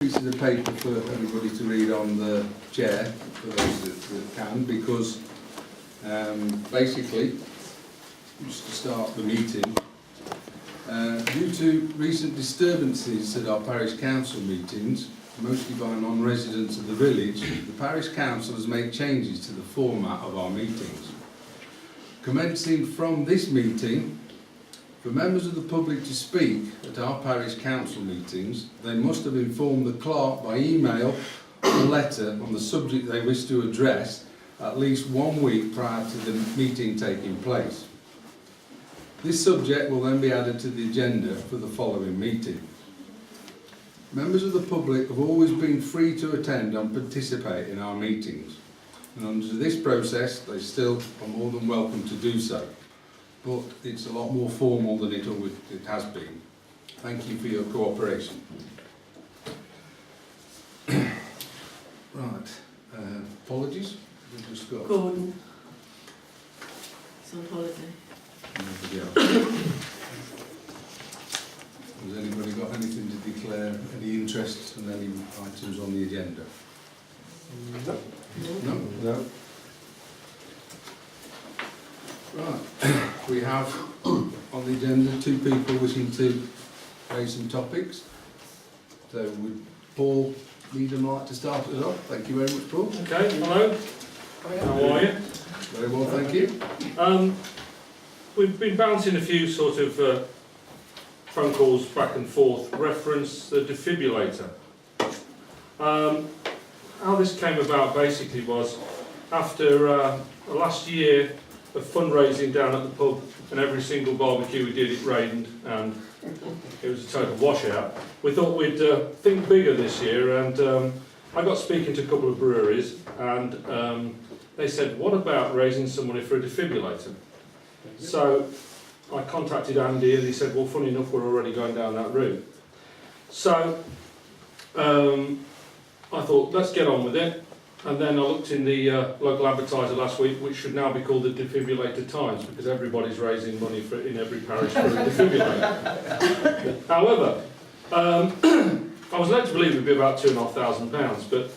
pieces of paper for everybody to read on the chair, for those that can, because basically, just to start the meeting, due to recent disturbances at our parish council meetings, mostly by non-residents of the village, the parish council has made changes to the format of our meetings. Commencing from this meeting, for members of the public to speak at our parish council meetings, they must have informed the clerk by email or letter on the subject they wish to address at least 1 week prior to the meeting taking place. This subject will then be added to the agenda for the following meeting. Members of the public have always been free to attend and participate in our meetings, and under this process they still are more than welcome to do so. But it's a lot more formal than it has been. Thank you for your cooperation. Right, apologies. We've just got Gordon. He's on holiday. nobody else. Has anybody got anything to declare, any interest in any items on the agenda? No? No. Right, we have on the agenda 2 people wishing to raise some topics. So would Paul Needham like to start us off? Thank you very much, Paul. Okay, hello. How are you? Very well, thank you. We've been bouncing a few sort of phone calls back and forth, reference the defibrillator. How this came about basically was after last year of fundraising down at the pub, and every single barbecue we did it rained and it was a total washout. We thought we'd think bigger this year, and I got speaking to a couple of breweries, and they said, what about raising some money for a defibrillator? So I contacted Andy and he said, well, funny enough, we're already going down that route. So I thought, let's get on with it. And then I looked in the local advertiser last week, which should now be called the Defibrillator Times, because everybody's raising money for in every parish for a defibrillator. However, I was led to believe it would be about £2,500, but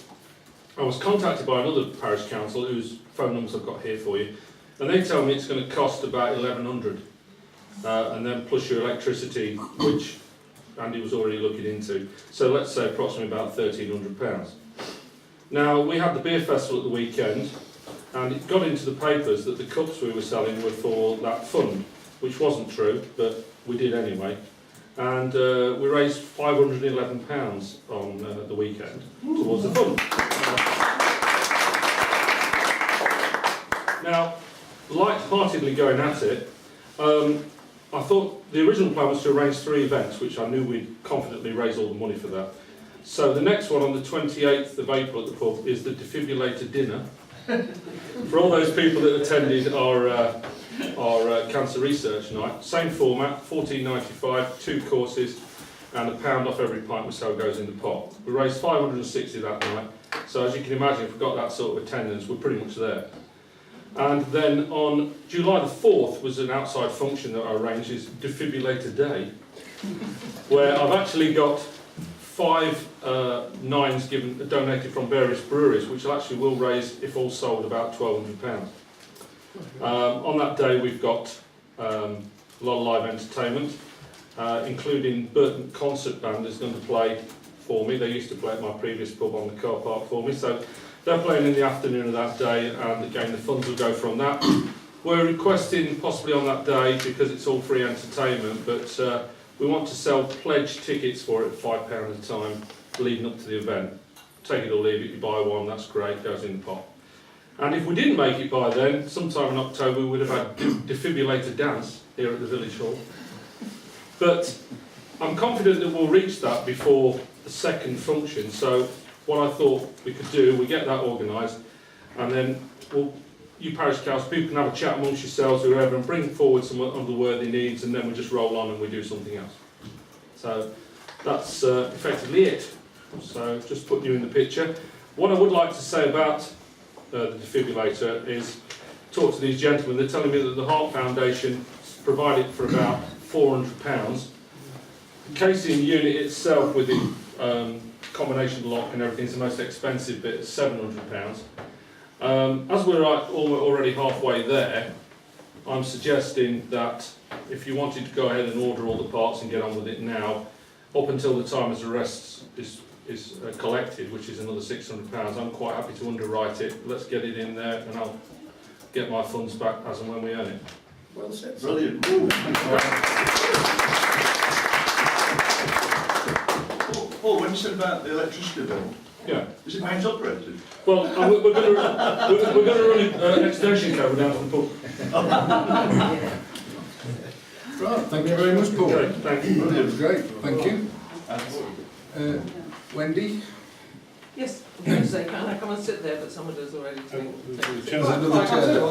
I was contacted by another parish council whose phone numbers I've got here for you, and they tell me it's going to cost about £1,100, and then plus your electricity, which Andy was already looking into. So let's say approximately about £1,300. Now, we had the beer festival at the weekend, and it got into the papers that the cups we were selling were for that fund, which wasn't true, but we did anyway. And we raised £511 on the weekend towards the fund. Now, light-heartedly going at it, I thought the original plan was to arrange 3 events, which I knew we'd confidently raise all the money for that. So the next one on the 28th of April at the pub is the defibrillator dinner. For all those people that attended our cancer research night, same format, $14.95, 2 courses, and £1 off every pint we sell goes in the pot. We raised 560 that night, so as you can imagine, if we've got that sort of attendance, we're pretty much there. And then on July the 4th was an outside function that I arranged, is Defibrillator Day, where I've actually got 5 nines donated from various breweries, which actually will raise, if all sold, about £1,200. On that day we've got a lot of live entertainment, including Burton Concert Band is going to play for me. They used to play at my previous pub on the car park for me, so they're playing in the afternoon of that day, and again the funds will go from that. We're requesting possibly on that day, because it's all free entertainment, but we want to sell pledge tickets for it at £5 a time leading up to the event. Take it or leave it, you buy one, that's great, goes in the pot. And if we didn't make it by then, sometime in October we would have had defibrillator dance here at the village hall. But I'm confident that we'll reach that before the second function, so what I thought we could do, we get that organised, and then you parish council people can have a chat amongst yourselves, whoever, and bring forward some underworthy needs, and then we just roll on and we do something else. So that's effectively it. So just putting you in the picture. What I would like to say about the defibrillator is talk to these gentlemen. They're telling me that the Heart Foundation provided for about £400. The casing unit itself with the combination of the lock and everything's the most expensive bit at £700. As we're already halfway there, I'm suggesting that if you wanted to go ahead and order all the parts and get on with it now, up until the time as the rest is collected, which is another £600, I'm quite happy to underwrite it. Let's get it in there and I'll get my funds back as and when we earn it. Well said. Brilliant. Paul, when you said about the electricity bill, Yeah. is it mains operated? Well, we're going to run an extension cable down to the pub. Right, thank you very much, Paul. Okay, thank you. That was great, thank you. Wendy? Yes, I'm going to say, can I come and sit there, but someone has already taken. There's another chair.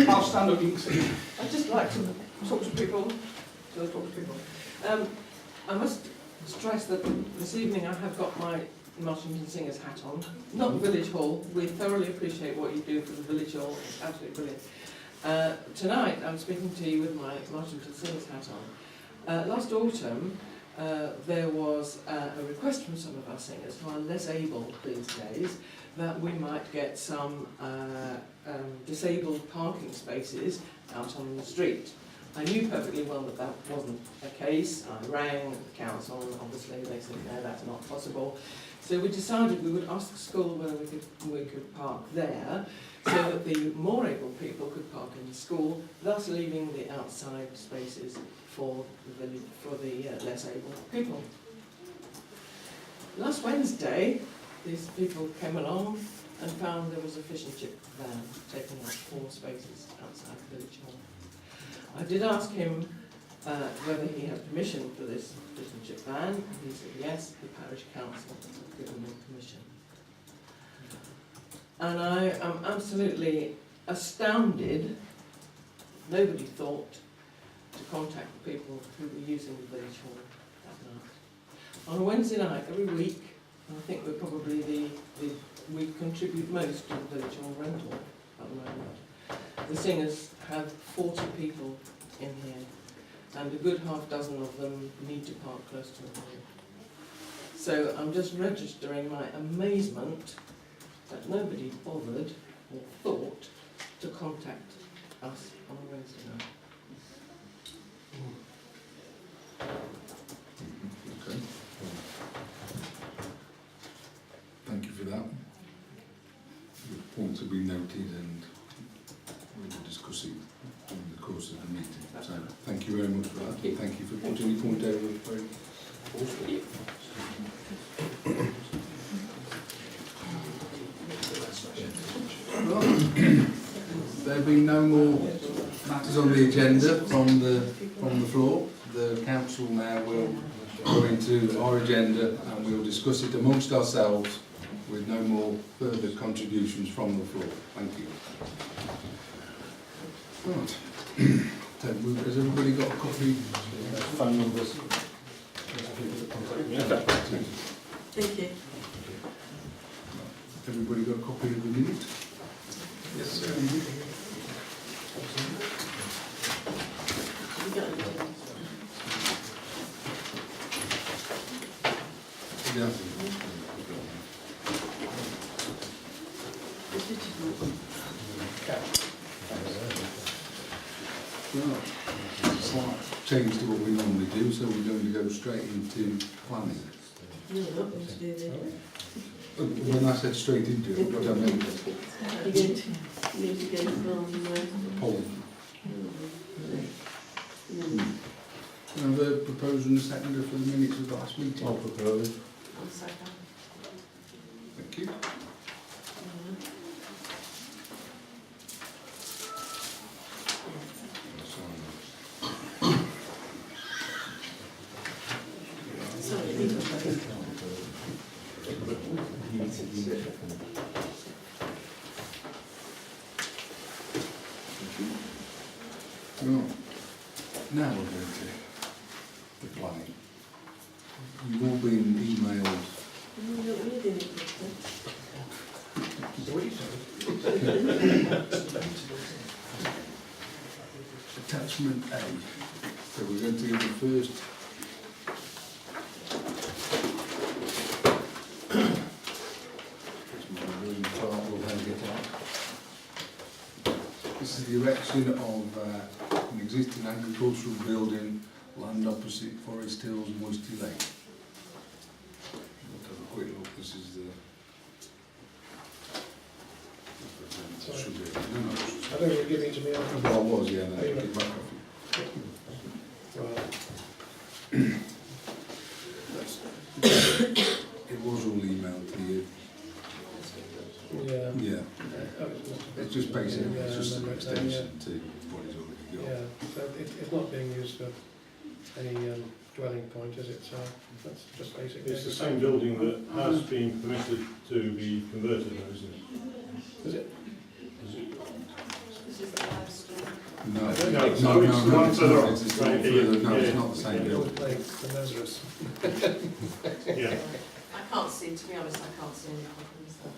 I'll stand up. I'd just like to talk to people. I must stress that this evening I have got my Marchington Singers hat on, not Village Hall. We thoroughly appreciate what you do for the Village Hall. It's absolutely brilliant. Tonight I'm speaking to you with my Marchington Singers hat on. Last autumn there was a request from some of our singers who are less able these days that we might get some disabled parking spaces out on the street. I knew perfectly well that that wasn't the case. I rang the council and obviously they said no, that's not possible. So we decided we would ask the school whether we could park there so that the more able people could park in the school, thus leaving the outside spaces for the less able people. Last Wednesday, these people came along and found there was a fish and chip van taking up 4 spaces outside the village hall. I did ask him whether he had permission for this fish and chip van, and he said yes, the parish council had given him permission. And I am absolutely astounded. Nobody thought to contact the people who were using the village hall that night. On a Wednesday night, every week, and I think we're probably we contribute most to the village hall rental at the moment. The singers have 40 people in here, and a good half dozen of them need to park close to the hall. So I'm just registering my amazement that nobody bothered or thought to contact us on a Wednesday night. Okay. Thank you for that. The points have been noted and we will discuss it during the course of the meeting. So thank you very much for that. Thank you for putting your point over very forcefully. There have been no more matters on the agenda from the floor. The council now will go into our agenda and we'll discuss it amongst ourselves with no more further contributions from the floor. Thank you. Right. Has everybody got a copy? Phone numbers. Thank you. Everybody got a copy of the minute? Yes, sir. Yeah. Right. Slight change to what we normally do, so we're going to go straight into planning. No, not going to do that. When I said straight into it, what I meant was You're going to need to go from Paul. Can I have a proposer and a seconder for the minutes of the last meeting? I'll propose. on second. Thank you. Sorry, leave it there. Right. Now we're going to the planning. You've all been emailed You don't need any of attachment A. So we're going to give the first the erection of an existing agricultural building, land opposite Forest Hills, Moisty Lake. Let's have a quick look. This is the. Should be. No, I don't think you're giving it to me. Well, I was, yeah. No, Oh, you get back off Right. It was all emailed to you. Yeah. Yeah. Oh, It's just basically, Yeah, it's just an yeah. extension to what he's already got. Yeah, so it's not being used for any dwelling point, is it? So that's just basically. It's the same building that has been permitted to be converted, though, isn't it? Is it? Is it? This is the livestock. No, No, no, it's no, not. It's no, one it's not, further on. it's not Right, further, no, yeah, it's yeah. not the same The building. old place, the Nazareth. Yeah. I can't see, to be honest, I can't see any problems there.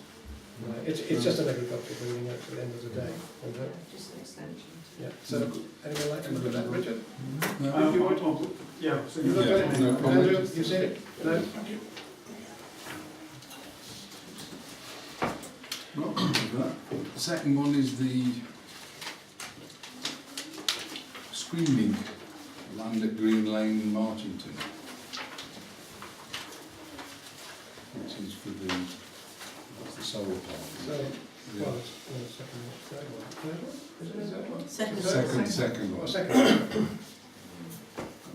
Right. It's just an agricultural building at the end of the day, isn't it? Just an extension. Yeah. So anyone like to look at that, Richard? No? If you want. Yeah. You look Yeah, at it. no comment. Andrew, you've seen it? No? Not with that. The second one is the screening land at Green Lane, Marchington. Which is for the, that's the solar park. So, Yeah. well, it's second, third one. Third one? Is it that one? Second. Second Oh, one. second. I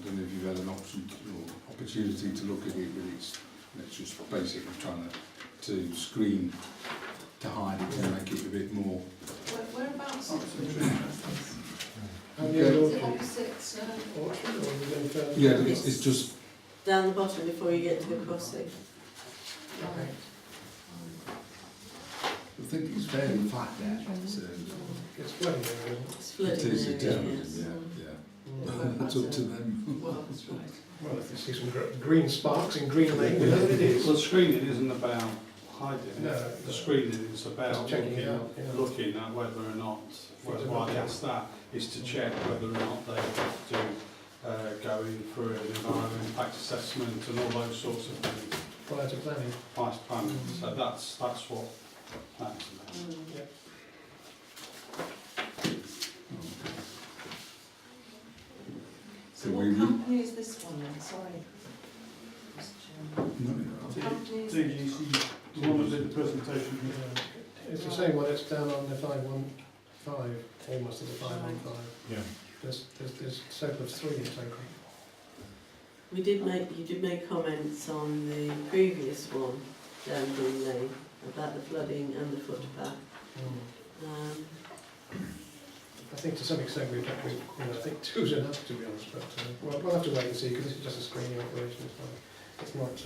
don't know if you've had an opportunity to look at it, but it's just basically trying to screen, to hide it and make it a bit more. Whereabouts? And Okay. the Is orchard, it opposite? orchard, or we going further? Yeah, it's just, Down the bottom before you get to the crossing. Okay. I think it's fairly flat there, so It's flooding there, isn't it? It's it flooding is, it area, is, yes. yeah. It's up to them. Well, that's right. Well, if you see some green sparks in Green Lane, we know what it is. Well, screening isn't about hiding it. No. The screening is about Just checking it out, yeah. looking at whether or not, why I asked that, is to check whether or not they have to go in for an environmental impact assessment and all those sorts of things, Prior to planning. price planning. So that's what that's about. Yeah. So So what we, company is this one then? Sorry. Mr. Chairman. no, What company is it? DGC, the one that did the presentation. Yeah. It's the same one, it's down on the 515, almost at the 515. Yeah. There's surplus 3 in total. You did make comments on the previous one down Green Lane about the flooding and the footpath. I think to some extent I think 2's enough, to be honest, but we'll have to wait and see, because this is just a screening operation. It's not it's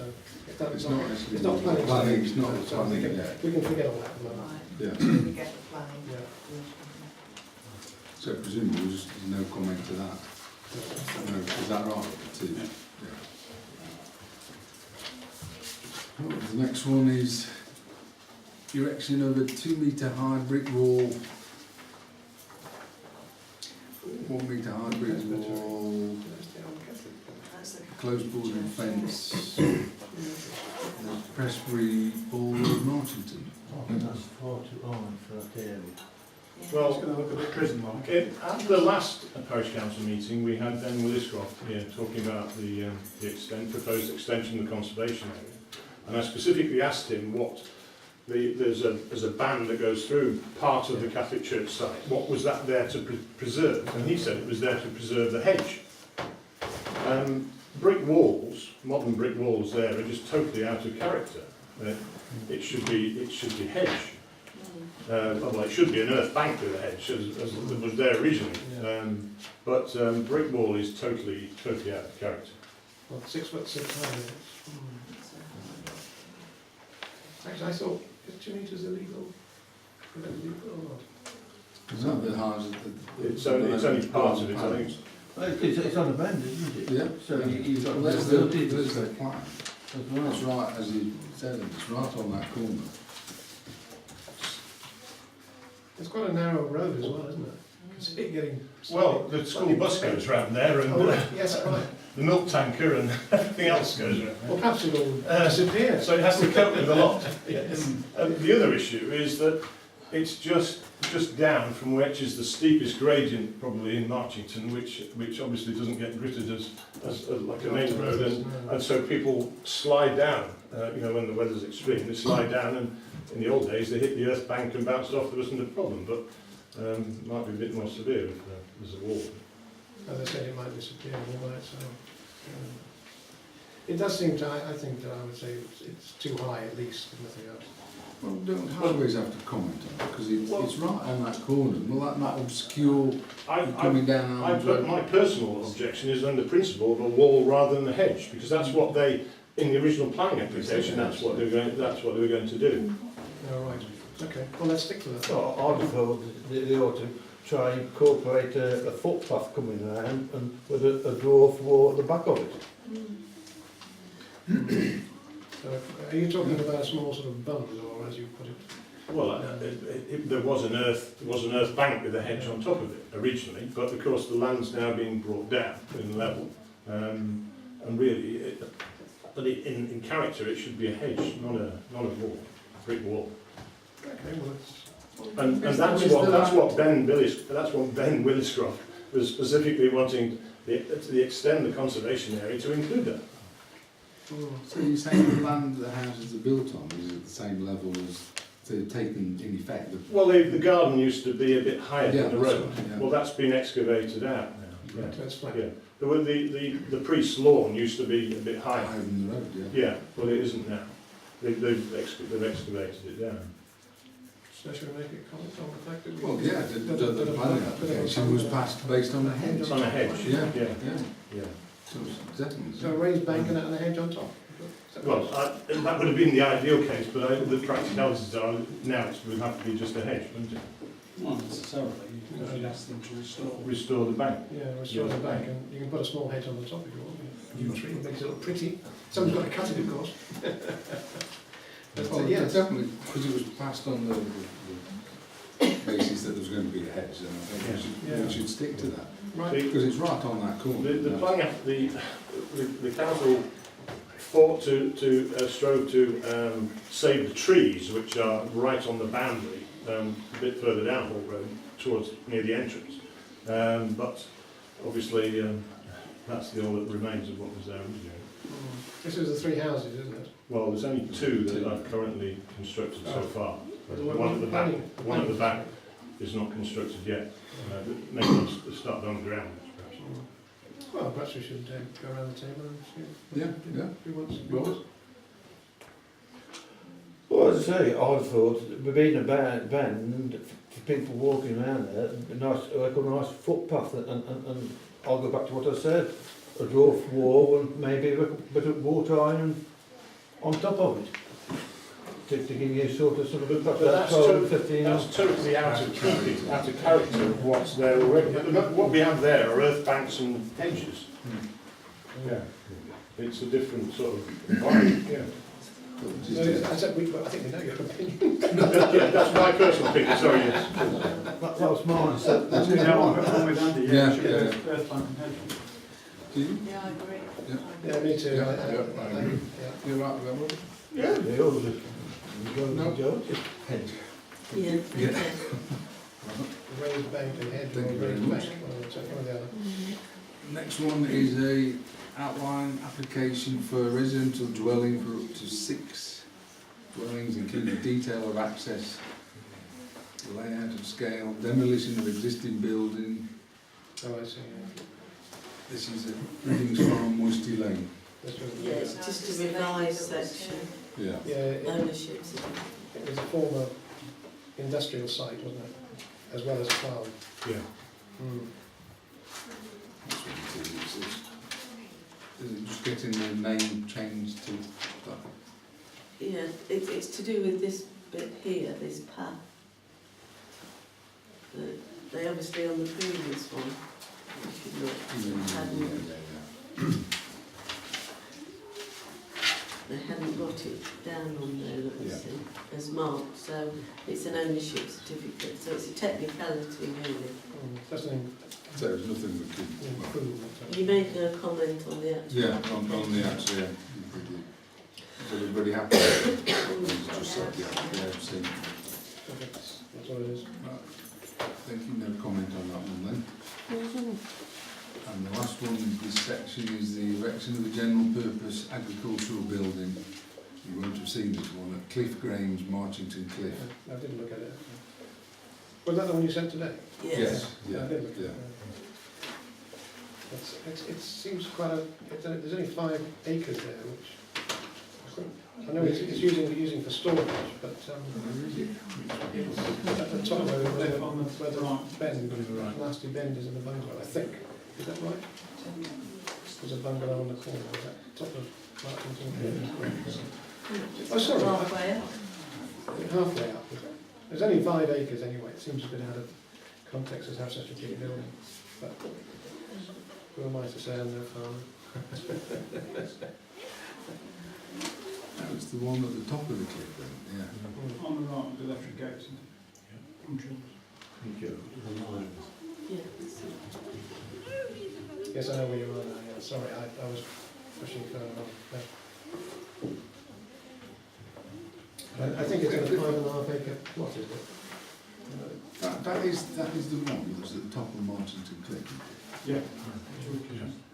not actually. it's not planning. It's not So I think planning, yeah. we can forget all that at the moment. Right. Yeah. We get the planning. Yeah. So presumably there's no comment to that. No, is that right? Yeah. Well, the next one is erection of a 2-metre high brick wall. 1-metre high brick wall, That's the closed boarding fence, Pressbury, Ball Road, Marchington. That's far too long for that area. yeah. Well, It's going to look a bit prison-like. At the last parish council meeting, we had Ben Williscroft here talking about the proposed extension of the conservation area. And I specifically asked him what, there's a band that goes through part of the Catholic Church site. What was that there to preserve? And he said it was there to preserve the hedge. Brick walls, modern brick walls there are just totally out of character. It should be hedge. Well, it should be an earth bank with a hedge, as it was there originally. But brick wall is totally out of character. Well, 6'6" high. Actually, I thought, is 2 metres illegal? Is that illegal or not? Is that the height of the... It's only part of it, I think. Well, it's on a bend, isn't it? Yeah. So you've got Well, there's ability to the plan. That's right, as you said, it's right on that corner. It's quite a narrow road as well, isn't it? It's getting... Well, the school bus goes round there, and Oh, right. Yes, right. the milk tanker and everything else goes around Well, there. perhaps it'll disappear. So it has to cope with a lot. Yes. The other issue is that It's just down from which is the steepest gradient probably in Marchington, which obviously doesn't get gritted as like a main road, and so people slide down. You know, when the weather's extreme, they slide down, and in the old days they hit the earth bank and bounced off. There wasn't a problem, but might be a bit more severe if there's a wall. As I said, it might disappear overnight, so... it does seem to, I think that I would say it's too high at least, if nothing else. Well, don't highways have to comment on it, because it's right on that corner. Will that not obscure you coming down on the road? My personal objection is on the principle of a wall rather than a hedge, because that's what they, in the original planning application, that's what they were going to do. Oh, right. Okay, well, let's stick to that. So I'd have thought they ought to try and incorporate a footpath coming around and with a dwarf wall at the back of it. So, are you talking about a small sort of bund, or as you put it? Well, there was an earth bank with a hedge on top of it originally, but of course the land's now being brought down in level, and really, in character, it should be a hedge, not a wall, a brick wall. Okay, well, it's... And that's what Ben Williscroft was specifically wanting to extend the conservation area to include that. So you're saying the land the houses are built on is at the same level as they've taken in effect? Well, the garden used to be a bit higher than the road. Right, yeah. Well, that's been excavated out now. Right. That's fine. Yeah. The priest's lawn used to be a bit higher. Higher than the road, yeah. Yeah, well, it isn't now. They've excavated it down. So should we make it comment on the fact that we... Well, yeah, the planning application was passed based on a hedge. It's on a hedge. Yeah, Yeah. yeah. So exactly. So a raised bank and a hedge on top? Well, that would have been the ideal case, but the practicalities are now it would have to be just a hedge, wouldn't it? Not necessarily, you'd ask them to Restore the bank. Yeah, restore the bank, and you can put a small hedge on the top if you want. New tree, makes it look pretty. Someone's got to cut it, of course. But, Well, yes. definitely, because it was passed on the basis that there was going to be a hedge, and I think we should stick to that. Right. Because it's right on that corner. The planning, the council fought strove to save the trees which are right on the boundary, a bit further down Hall Road, towards near the entrance. But obviously, that's all that remains of what was there originally. This is the three houses, isn't it? Well, there's only two that are currently constructed so far. One at the back is not constructed yet. Maybe we'll start on the ground. Perhaps. Well, perhaps we should go around the table and see who wants. Well, as I say, I thought, being a band, for people walking around there, like a nice footpath, and I'll go back to what I said, a dwarf wall and maybe a bit of water iron on top of it. To give you sort of But that's totally out of character of what's there already. What we have there are earth banks and hedges. Yeah, it's a different sort of environment. Yeah. I think we know your opinion. Yeah, that's my personal opinion. Sorry, yes. That was mine. So, I'm with Andy, Yeah. earth plant and hedge. Do you? Yeah, I agree. Yeah, me too. Yeah, I agree. You're right, Robert? Yeah. they all just No. just Hedge. Yeah. Yeah. Raised bank and hedge, or Thank you very raised much. bank, one or the other. Next one is a outline application for a residential dwelling for up to 6 dwellings, including detail of access, layout of scale, demolition of existing building. Oh, I see. This is a Readings Farm, Moisty Lane. Yeah, it's just a revised section, Yeah. Yeah, ownership. it was a former industrial site, wasn't it? As well as a farm. Yeah. That's what it is. Is it just getting the name changed to that? Yeah, it's to do with this bit here, this path. They obviously on the previous one, if you look, they hadn't got it down on there, let me see, as marked, so it's an ownership certificate, so it's a technicality really. Doesn't So there's nothing we could... improve. You made no comment on the actual... Yeah, on the actual, yeah. Is everybody happy? Just said, yeah, see. agricultural building. You won't have seen this one at Cliff Grange, Marchington Cliff. I didn't look at it. Was that the one you sent today? Yes. Yeah, I did look at yeah. it. It seems quite a, there's only 5 acres there, which I know it's using for storage, but it's at the top where the bend, nasty bend is in the bungalow, I think. Is that right? There's a bungalow on the corner, is that top of Marchington? Oh, sorry. Halfway up. Halfway up. There's only 5 acres anyway. It seems a bit out of context to have such a big building. But who am I to say I'm no farmer? That was the one at the top of the cliff then, yeah. On the right with the electric gates. Entrance. Yeah, that's it. Yes, I know where you are now. Yeah. Sorry, I was pushing further on. Yeah. I think it's a 5.5 acre plot, is it? That is the one that's at the top of Marchington Cliff. Yeah.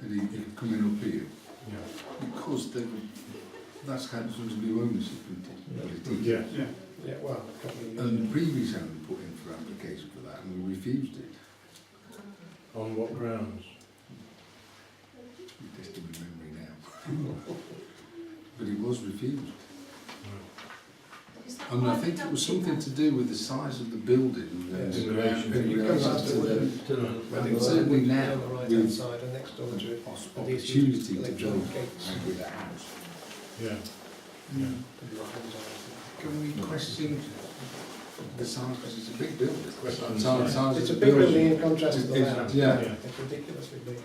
And he coming up here. Yeah. Because that's had some new ownership, isn't it? Yeah. Yeah. Yeah, well, a couple of years. And the previous owner put in for application for that and we refused it. On what grounds? You're testing my memory now. But it was refused. And I think it was something to do with the size of the building. Yes. In In relation relation to the, I think certainly now, on the right hand with side and next door to it. opportunity to build electronic gates. with a house. Yeah. Can we question the size, because it's a big building. Question. Size It's a of big the building in contrast to the It's- land. yeah. It's ridiculously big.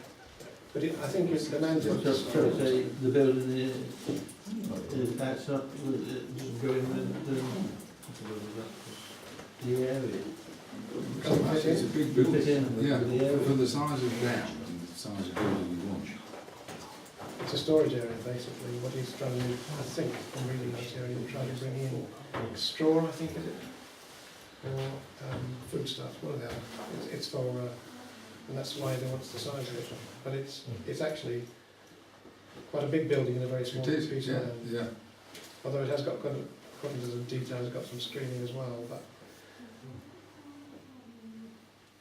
But I think it's the man's So the building is outside, going the area. It's a big building. Fit in with Yeah, the area. for the size of ground and the size of building you want. It's a storage area, basically. What he's trying to do, I think, from reading that area, he's trying to bring in straw, I think, is it? Or foodstuffs, one of the other. It's for, and that's why they want the size of it. But it's actually quite a big building in a very small It is, piece yeah, of land. yeah. Although it has got, according to the details, got some screening as well. But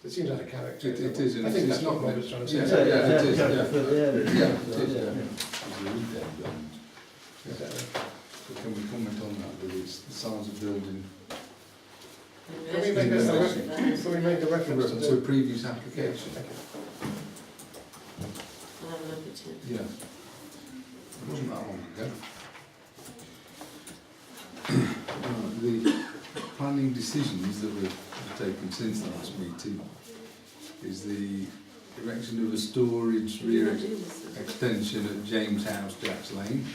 it seems out of character. It is, and I think it's that's not what Bob was trying to say. Yeah, So, yeah, it is, yeah, yeah. for the area. Yeah, it is, Yeah. It's a retail building. Is that right? So can we comment on that, that it's the size of building, Can we make a reference to to a the... previous Yeah, application? thank you. I'll have a look at it. Yeah. It wasn't that long ago. The planning decisions that we've taken since the last meeting is the erection of a storage rear extension at James House, Jacks Lane.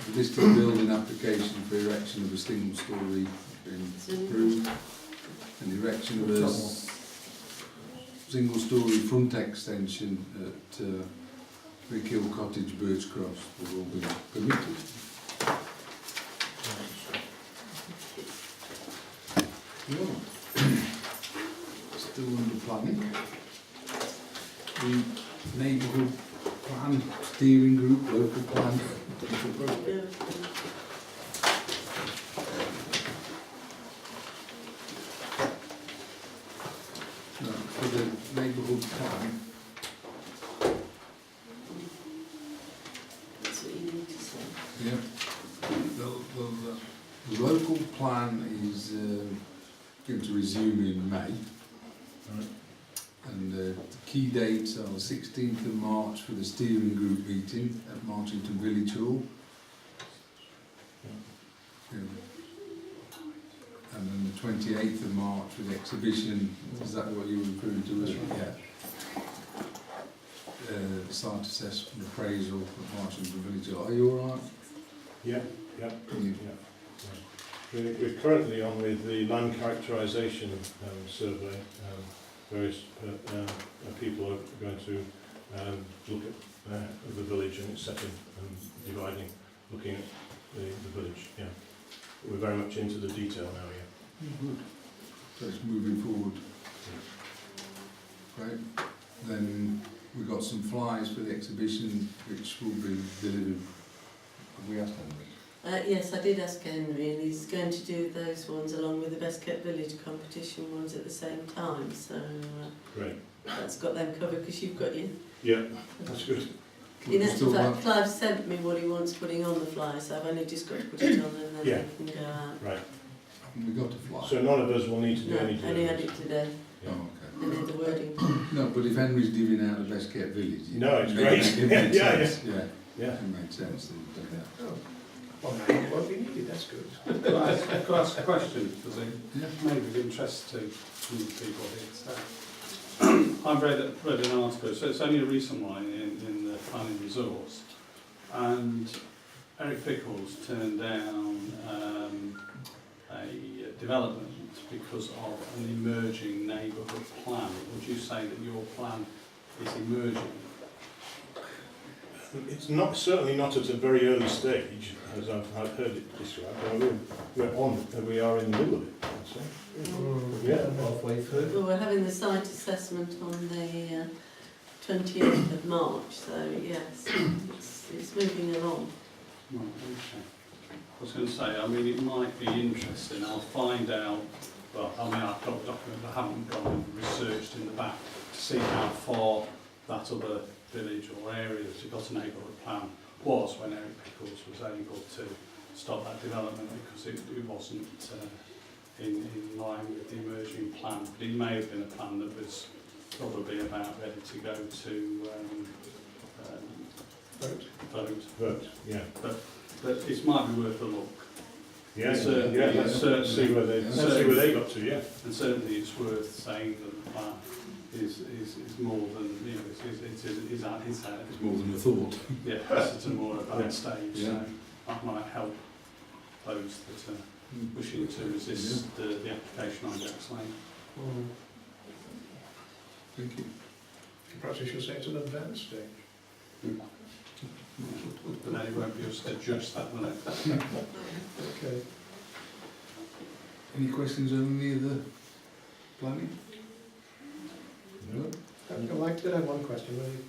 The listed building application for erection of a single storey been approved. And the erection of a single storey front extension at Brick Hill Cottage, Birch Cross, have all been permitted. Still under planning. The neighbourhood plan, steering group, local plan. Yeah. For the neighbourhood plan, That's what you need to say. yeah. The local plan is going to resume in May. Right. And the key dates are the 16th of March for the steering group meeting at Marchington Village Hall. Yeah. And then the 28th of March for the exhibition, is that what you were referring to earlier? Yeah. Site assessment appraisal at Marchington Village Hall. Are you all right? Yeah, yeah. Can you- We're currently on with the land characterisation survey. Various people are going to look at the village and its setting and dividing, looking at the village. Yeah, we're very much into the detail now. Yeah. Good. So it's moving forward. Right. Then we've got some flyers for the exhibition which will be delivered. Have we asked Henry? Yes, I did ask Henry, and he's going to do those ones along with the Best Kept Village competition ones at the same time. So Great. that's got them covered because you've got your. Yeah, that's good. In Just actual talk fact, about- Clive sent me what he wants putting on the flyer, so I've only just got to put it on and then Yeah. they can go out. Right. We got a flyer. So none of us will need to do No, any only had deliveries. it today. Yeah. Oh, Any of the wording. okay. No, but if Henry's giving out the Best Kept Village, No, it's it great. makes Yeah, sense. Yeah, Yeah. it makes sense that you've done that. Oh, well, no, it won't be needed, that's good. Could I ask a question? Because it Yeah. may be of interest to some people here today. I've read an article, so it's only a recent one in the planning resource, and Eric Pickles turned down a development because of an emerging neighbourhood plan. Would you say that your plan is emerging? It's not certainly not at a very early stage, as I've heard it described. We are in the middle of it, I'd say. Yeah, halfway through. Well, we're having the site assessment on the 28th of March, so yes, it's moving along. Right, okay. I was going to say, I mean, it might be interesting. I'll find out. Well, I mean, I've got a document, but I haven't gone and researched in the back to see how far that other village or area that got a neighbourhood plan was when Eric Pickles was able to stop that development, because it wasn't in line with the emerging plan. But it may have been a plan that was probably about ready to go to Vote, yeah. But it might be worth a look. Yeah, Certainly, yeah, let's certainly. see where they got to, yeah. And certainly it's worth saying that the plan is more than, you know, it's More than you thought. yeah, it's at a more advanced stage, Yeah. so that might help those that are wishing to resist the application on Jack's Lane. Thank you. Perhaps we should say it's an advanced stage. But then it won't be us to judge that, will it? Okay. Any questions on any of the planning? No? Well, I did have one question, really.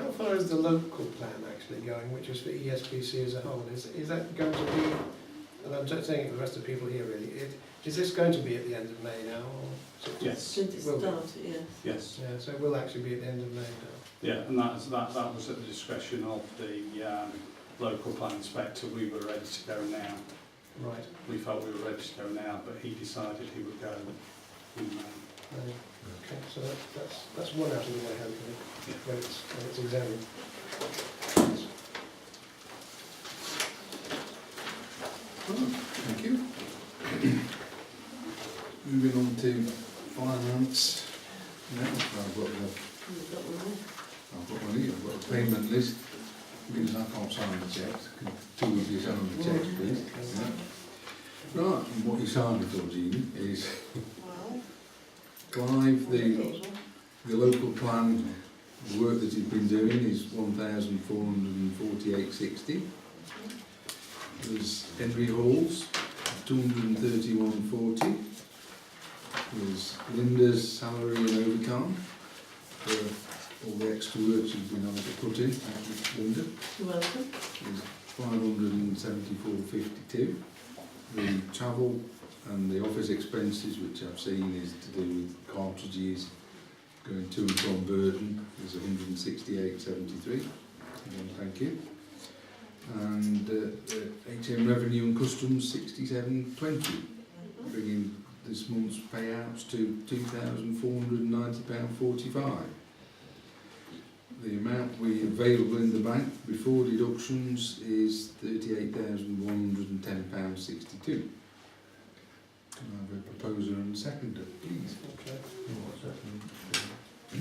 How far is the local plan actually going, which is for ESPC as a whole? Is that going to be, and I'm just saying it to the rest of the people here really, is this going to be at the end of May now? Or Yes. Since it Will be. started, yes. Yes. Yeah, so it will actually be at the end of May now. Yeah, and that was at the discretion of the local plan inspector. We were ready to go now. Right. We felt we were ready to go now, but he decided he would go in May. Okay, so that's one out of the way, hopefully, when it's examined. Thank you. Moving on to finance. Now, I've got You've got one there. here, I've got a payment list. Means I can't sign the checks. Can two of you sign the checks, please? Yeah. Right, and what you signed for, Jean, is Clive, the local plan, the work that he's been doing is 1,448.60. There's Henry Hall's 231.40. There's Linda's salary and overtime for all the extra work she's been able to put in. Thank you, Linda. You're welcome. Is 574.52. The travel and the office expenses, which I've seen is to do with cartridges going to and from Burton, is 168.73. Again, thank you. And HM Revenue and Customs 67.20, bringing this month's payouts to £2,490.45. The amount we available in the bank before deductions is £38,110.62. Can I have a proposer and seconder, please? Okay. Who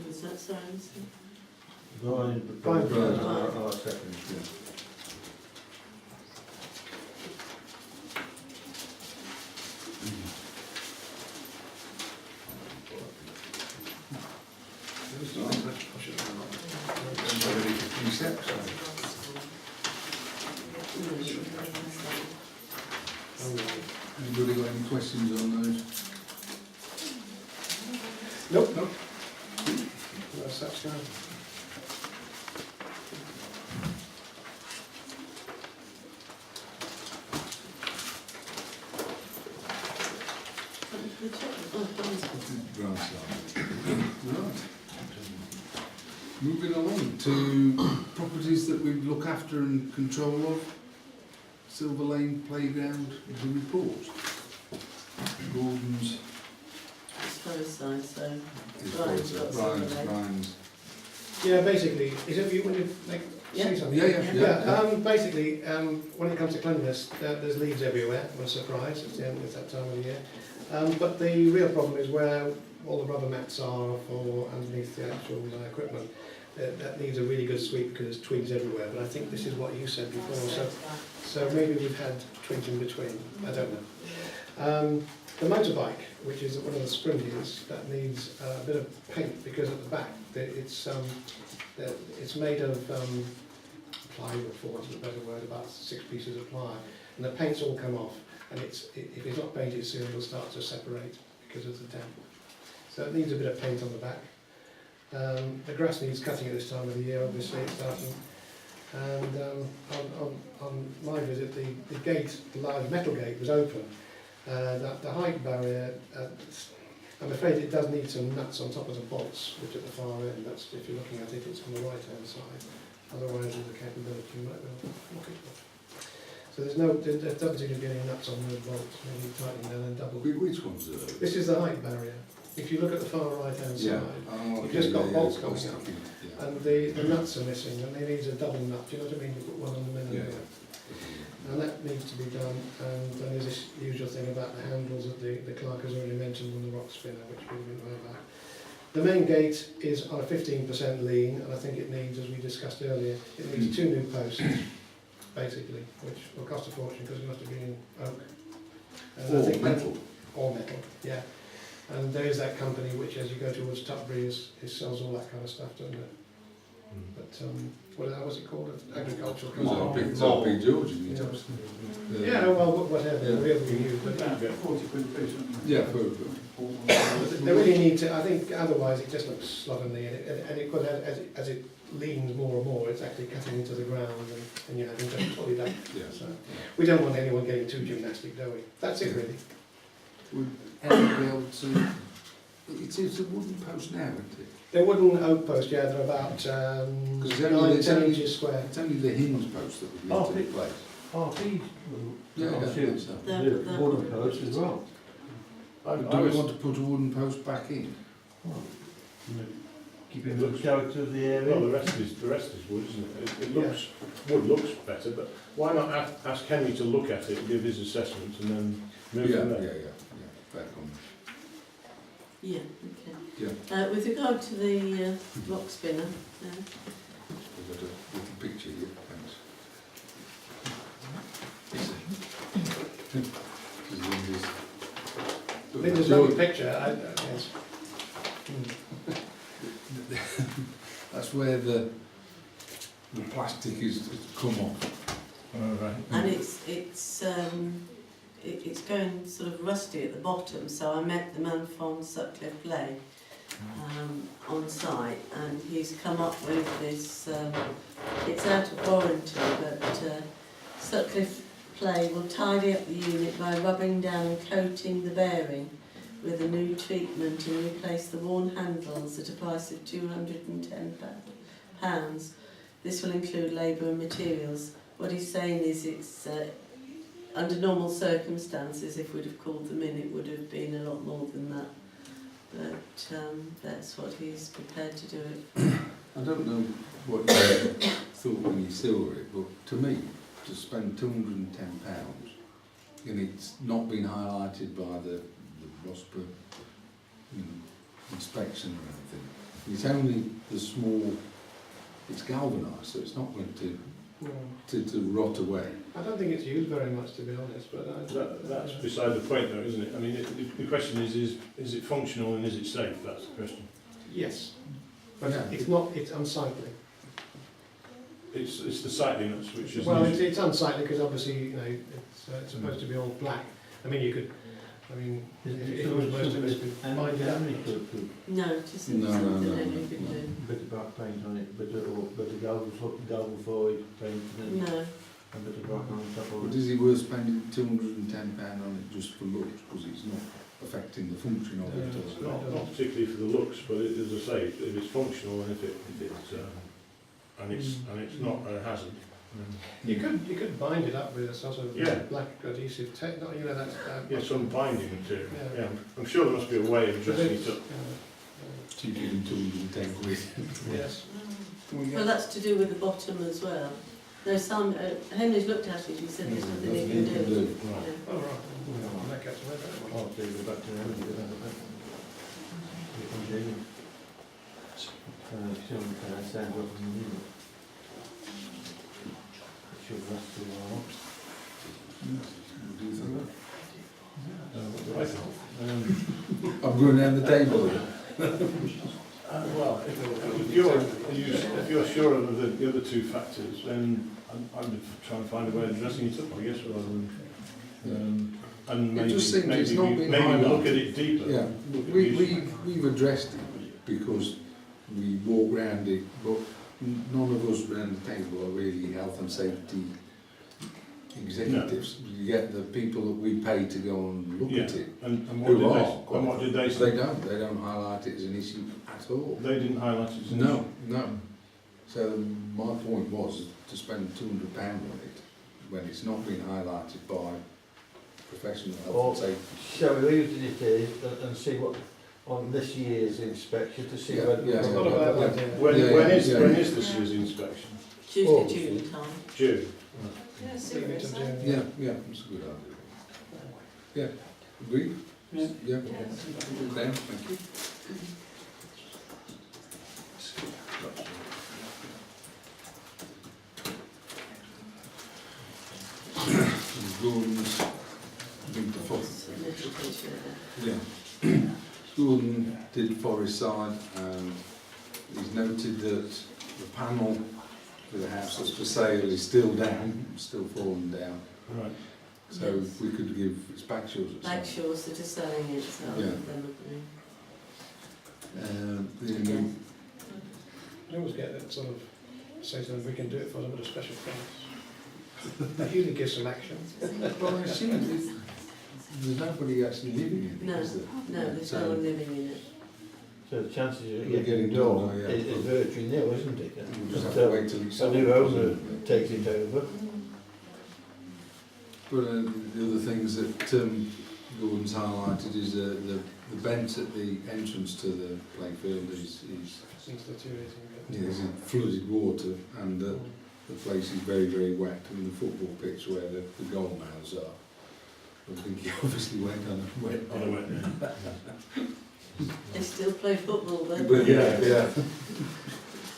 was that, sorry, Mr. Brian, Brian. our second. Yeah. Anybody got any questions on those? Nope. Nope. So, Right. Moving along to properties that we look after and control of. Silver Lane Playground, the report. Gordon's. It's Forest so His Brian's photo. got Silver Lane. Brian's. yeah, basically, is it you when you like, say Yeah. something? Yeah. Basically, when it comes to cleanliness, there's leaves everywhere. What a surprise! It's that time of the year. But the real problem is where all the rubber mats are for underneath the actual equipment. That needs a really good sweep because there's twigs everywhere. But I think this is what you said before. So maybe we've had twigs in between. I don't know. The motorbike, which is one of the springies, that needs a bit of paint because at the back it's made of plywood, for want of a better word, about 6 pieces of ply, and the paint's all come off. And if it's not painted soon, it'll start to separate because of the damp. So it needs a bit of paint on the back. The grass needs cutting at this time of the year, obviously it's starting. And on my visit, the gate, the large metal gate, was open. The height barrier, I'm afraid it does need some nuts on top of the bolts, which at the far end, that's, if you're looking at it, it's on the right hand side. Otherwise, there's a capability you might be able to look at it. So there doesn't seem to be any nuts on the bolts, maybe tightening down and double. Which one's those? This is the height barrier. If you look at the far right hand Yeah. side, Oh, You've just got bolts it's coming stuck out. in it, yeah. and the nuts are missing, and they need a double nut. Do you know what I mean? You put one on the middle Yeah. here. And that needs to be done. And then there's this usual thing about the handles that the clerk has already mentioned on the rock spinner, which we went over. The main gate is on a 15% lean, and I think it needs, as we discussed earlier, it needs 2 new posts, basically, which will cost a fortune because it must have been in oak. And I think metal. or metal, yeah. And there is that company which, as you go towards Tutbury, sells all that kind of stuff, doesn't it? But what was it called? Agricultural company. It's RP George, isn't it? Yeah, well, whatever, Yeah. whatever you use. But About 40 quid a piece, isn't it? Yeah, they really need to, I think, otherwise it just looks slovenly, and it could, as it leans more and more, it's actually cutting into the ground, and you're having to pull it up. Yeah. So we don't want anyone getting too gymnastic, do we? That's it, really. Would anyone be able to... It's a wooden post now, isn't it? They're wooden oak posts, yeah, they're about it's 9, only- 10 inches square. It's only the hinge post that would need Oh, to replace. RP, Yeah, oh, yeah, shit. so. The wooden post as well. Do we want to put a wooden post back in? Keeping the character of the area. Well, the rest is wood, isn't it? It looks, wood looks better, but why not ask Henry to look at it, give his assessment, and then move Yeah, from yeah, there? back on. Yeah, okay. Yeah. With regard to the rock spinner, We've got a little picture here, thanks. Linda's lovely picture, yes. That's where the plastic is come off. Oh, right. and it's going sort of rusty at the bottom, so I met the man from Sutcliffe Play on site, and he's come up with this, it's out of warranty, but Sutcliffe Play will tidy up the unit by rubbing down and coating the bearing with a new treatment and replace the worn handles at a price of £210. This will include labour and materials. What he's saying is it's under normal circumstances, if we'd have called them in, it would have been a lot more than that. But that's what he's prepared to do it. I don't know what you thought when you saw it, but to me, to spend £210 and it's not been highlighted by the ROSPA inspection or anything. It's only the small, it's galvanised, so it's not going to rot away. I don't think it's used very much, to be honest, but That's beside the point, though, isn't it? I mean, the question is it functional and is it safe? That's the question. yes, but Yeah. it's not. It's unsightly. It's the sightliness which is... Well, it's unsightly because obviously, you know, it's supposed to be all black. I mean, you could I mean, Is if it it was most of us could and find out. Henry could No, just No, something no, that no, you could no. do. bit of black paint on it, bit of galvan foil paint and No, a bit of black on top But of it. is it worth spending £210 on it just for looks, because it's not affecting the function of it? Yeah. or- Not particularly for the looks, but it, as I say, if it's functional and if it's not a hazard. You could bind it up with a sort of Yeah. black adhesive tape, you know, that's... Yeah, some binding material. Yeah. Yeah, I'm sure there must be a way of dressing it up. Cheaper than £210. Yes. well, that's to do with the bottom as well. There's some, Henry's looked at it, he said there's something he can do. Right. Yeah. Oh, right. In that case, I won't have one. I'll take it back to Henry with that. Stand up and leave it. It should last a while. I'm going down the table here. Well, if you're sure of the other two factors, then I would try and find a way of dressing it up, I guess, rather than and It just seems maybe it's not been maybe highlighted. look at it deeper. Yeah, Look at we, the issue. we've addressed it because we walk round it, but none of us round the table are really health and safety executives. You get the people that we pay to go and look at it. And Who are what did they They say? don't highlight it as an issue at all. They didn't highlight it as an No, no. So my point was to spend £200 on it when it's not been highlighted by professional health and safety. Shall we leave it as and see what on this year's inspection to see Yeah, whether yeah, It's yeah. not a bad idea. When Yeah, is yeah. when is this year's inspection? Oh. Tuesday, June time. June. Yeah, Leave it to June. Yeah, yeah, that's a good idea. Yeah, agreed? Yeah. Yeah. Dan, thank you. Gordon's been to Forest. Little picture there. Yeah. Gordon did Forest side, and he's noted that the panel for the house that's for sale is still down, still falling down. Right. So if we could give, it's back shores at Like shores that are selling it, so Yeah. them the You always get that sort of, say to them, we can do it for them at a special price. That usually gives some action. well, I assume there's nobody actually living in it, No, is there? no, there's So- no one living in it. So the chances of We're it getting getting done done, yeah. is virtually nil, isn't it? We'll just have to wait till it's a new owner takes it over. But the other things that Gordon's highlighted is the bent at the entrance to the playing field is Things deteriorating a bit. is in flooded water, and the place is very, very wet. I mean, the football pitch where the goal mouths are, I think he obviously went on a wet On a wet day. They still play football though. But yeah.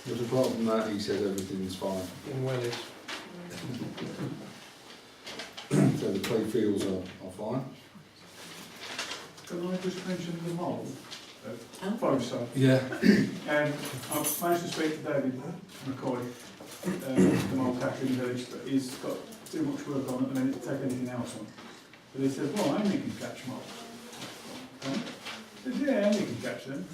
But apart from that, he said everything's fine. In Wellish. So the play fields are fine. Can I just mention the mould Oh. at Forest side? Yeah. I've managed to speak to David McCoy, the mould catcher in the village, but he's got too much work on at the minute to take anything else on. But he said, well, Amy can catch mould. I said, yeah, Amy can catch them.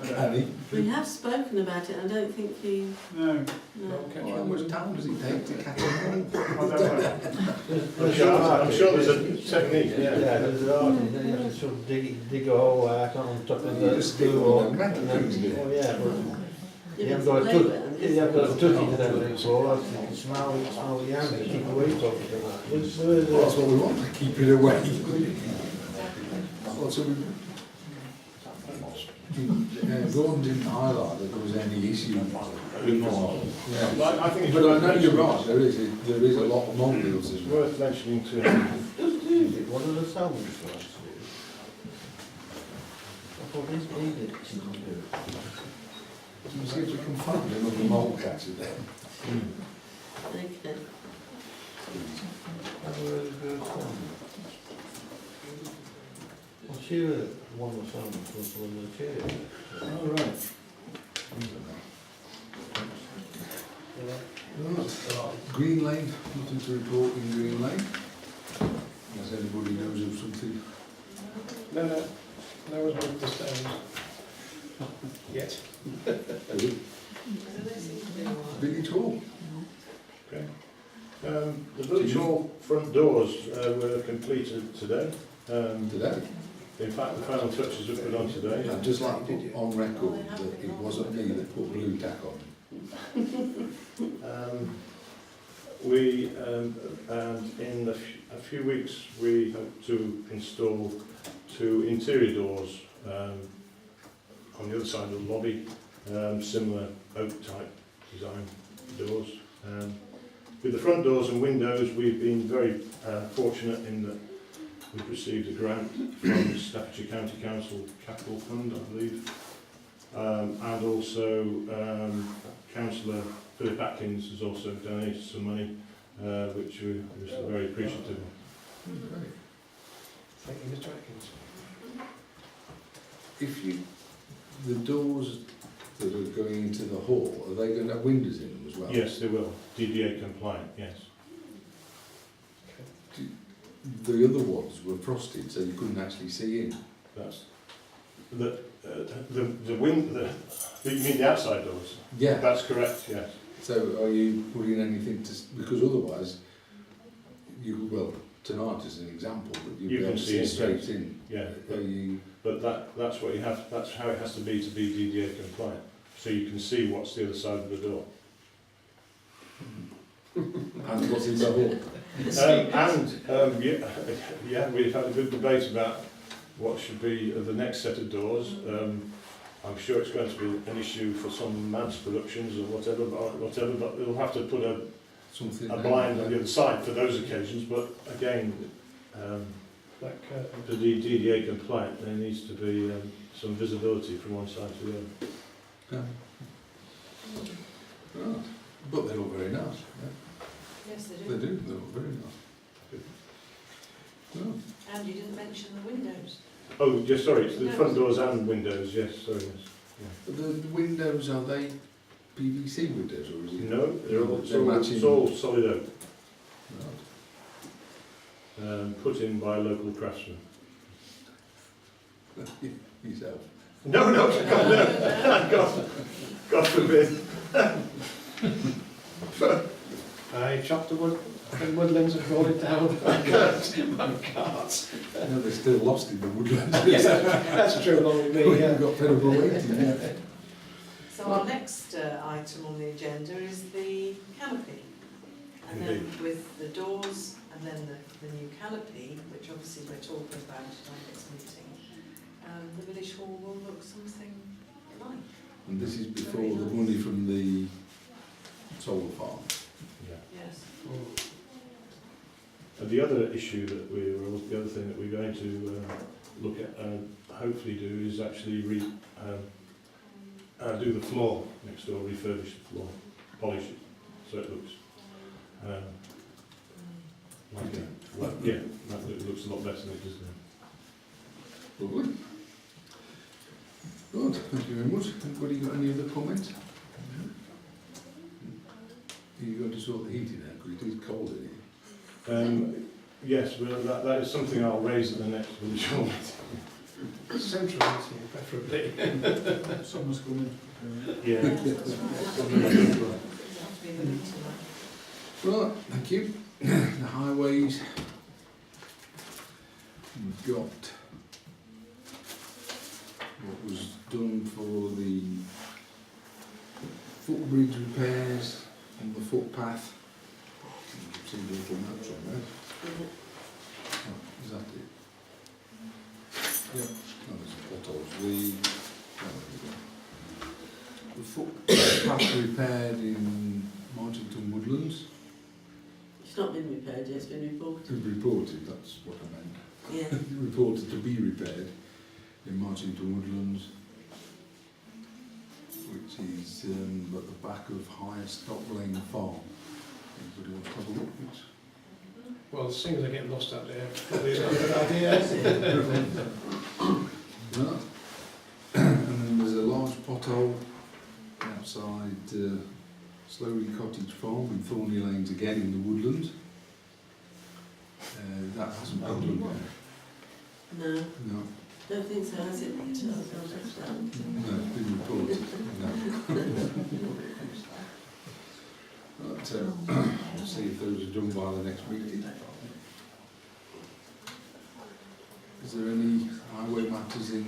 So, Annie, We have spoken about it, I don't think you, no, no. how much time does it take to catch a ball? I don't know. I'm sure there's a technique. Yeah, there's an art in it, then you have to sort of dig a hole out on top of You the just stick glue with or... them metal things, do you? Oh yeah, but You you haven't can got a play touch, with it, you haven't got a touch into them things for, else you can smell the yam and keep away from it. Well, that's what we want, to keep it away. Well, so Gordon didn't highlight that there was any issue with mould. Yeah. I think it's But I worth know you're mentioning. right, there is a lot of mould deals as It's well. worth mentioning to him. One of the salmon flies. I thought this needed to do it. We'll see if we can find another mould catcher there. Okay. Well, she was one of the salmon was one of the chairs. All right. Right. Green Lane, nothing to report in Green Lane. Unless anybody knows of something. No one's moved the stones. Yet. Village Hall. Okay. The village hall front doors were completed today. Today. In fact, the final touches were put on today. I'd just like to put on record that it wasn't me that put blue tack on. And in a few weeks we hope to install 2 interior doors on the other side of the lobby, similar oak type design doors. With the front doors and windows, we've been very fortunate in that we've received a grant from Staffordshire County Council Capital Fund, I believe, and also Councillor Philip Atkins has also donated some money, which we're very appreciative of. Okay. Thank you, Mr. Atkins. If you, the doors that are going into the hall, are they going to have windows in them as well? Yes, they will. DDA compliant, yes. The other ones were frosted, so you couldn't actually see in. That's the wing. You mean the outside doors? Yeah. That's correct. Yes. So are you putting anything to, because otherwise, well, tonight is an example, but you'll You be able can to see see it, straight yes. in. Yeah. Are you, But that's what you have. That's how it has to be DDA compliant. So you can see what's the other side of the door. and what's in the hall? Yeah, we've had a good debate about what should be the next set of doors. I'm sure it's going to be an issue for some mass productions or whatever, but we'll have to put a blind on the other side for those occasions. But again, Black curtain. to be DDA compliant, there needs to be some visibility from one side to the other. Yeah. Right. But they look very nice. Yes, they Yeah. They do, they look very nice. Well, And you didn't mention the windows. Oh, yes, sorry, it's the front doors and windows, yes, sorry, yes. but the windows, are they PVC windows or is it? No, They're matching. it's all solid oak, Right. put in by a local craftsman. Yourself. No, God forbid. I chopped the wood, the woodlands and brought it down by carts. No, they're still lost in the woodland. Yes, that's true along with me, We've yeah. got fed up with waiting. Yeah. So our next item on the agenda is the canopy. And then with the doors and then the new canopy, which obviously we're talking about at our next meeting, the village hall will look something like. And this is before the money from the solar farm. Yes. And the other issue that the other thing that we're going to look at and hopefully do is actually do the floor next door, refurbish the floor, polish it, so it looks it looks a lot better than it does now. Lovely. Good, thank you very much. Anybody got any other comments? Are you going to sort the heating out because it is cold in here? Yes, well, that is something I'll raise at the next village hall meeting. Central heating, preferably. Summer's coming. Yeah. Right, thank you. The highways. We've got what was done for the footbridge repairs on the footpath. See the little notes on there. Oh, is that it? Yeah. No, there's potholes. The footpath repaired in Marchington Woodlands. It's not been repaired yet, it's been reported. It was reported, that's what I meant. Yeah. Reported to be repaired in Marchington Woodlands, which is at the back of High Stock Lane Farm. Anybody want to have a look? Well, as soon as I get lost out there, probably a good idea. Right. And then there's a large pothole outside Slowly Cottage Farm in Thorny Lanes again in the woodlands. That hasn't been done yet. No, No, don't think so, has it? no, it's been reported. No. But, see if those are done by the next meeting. Is there any highway matters in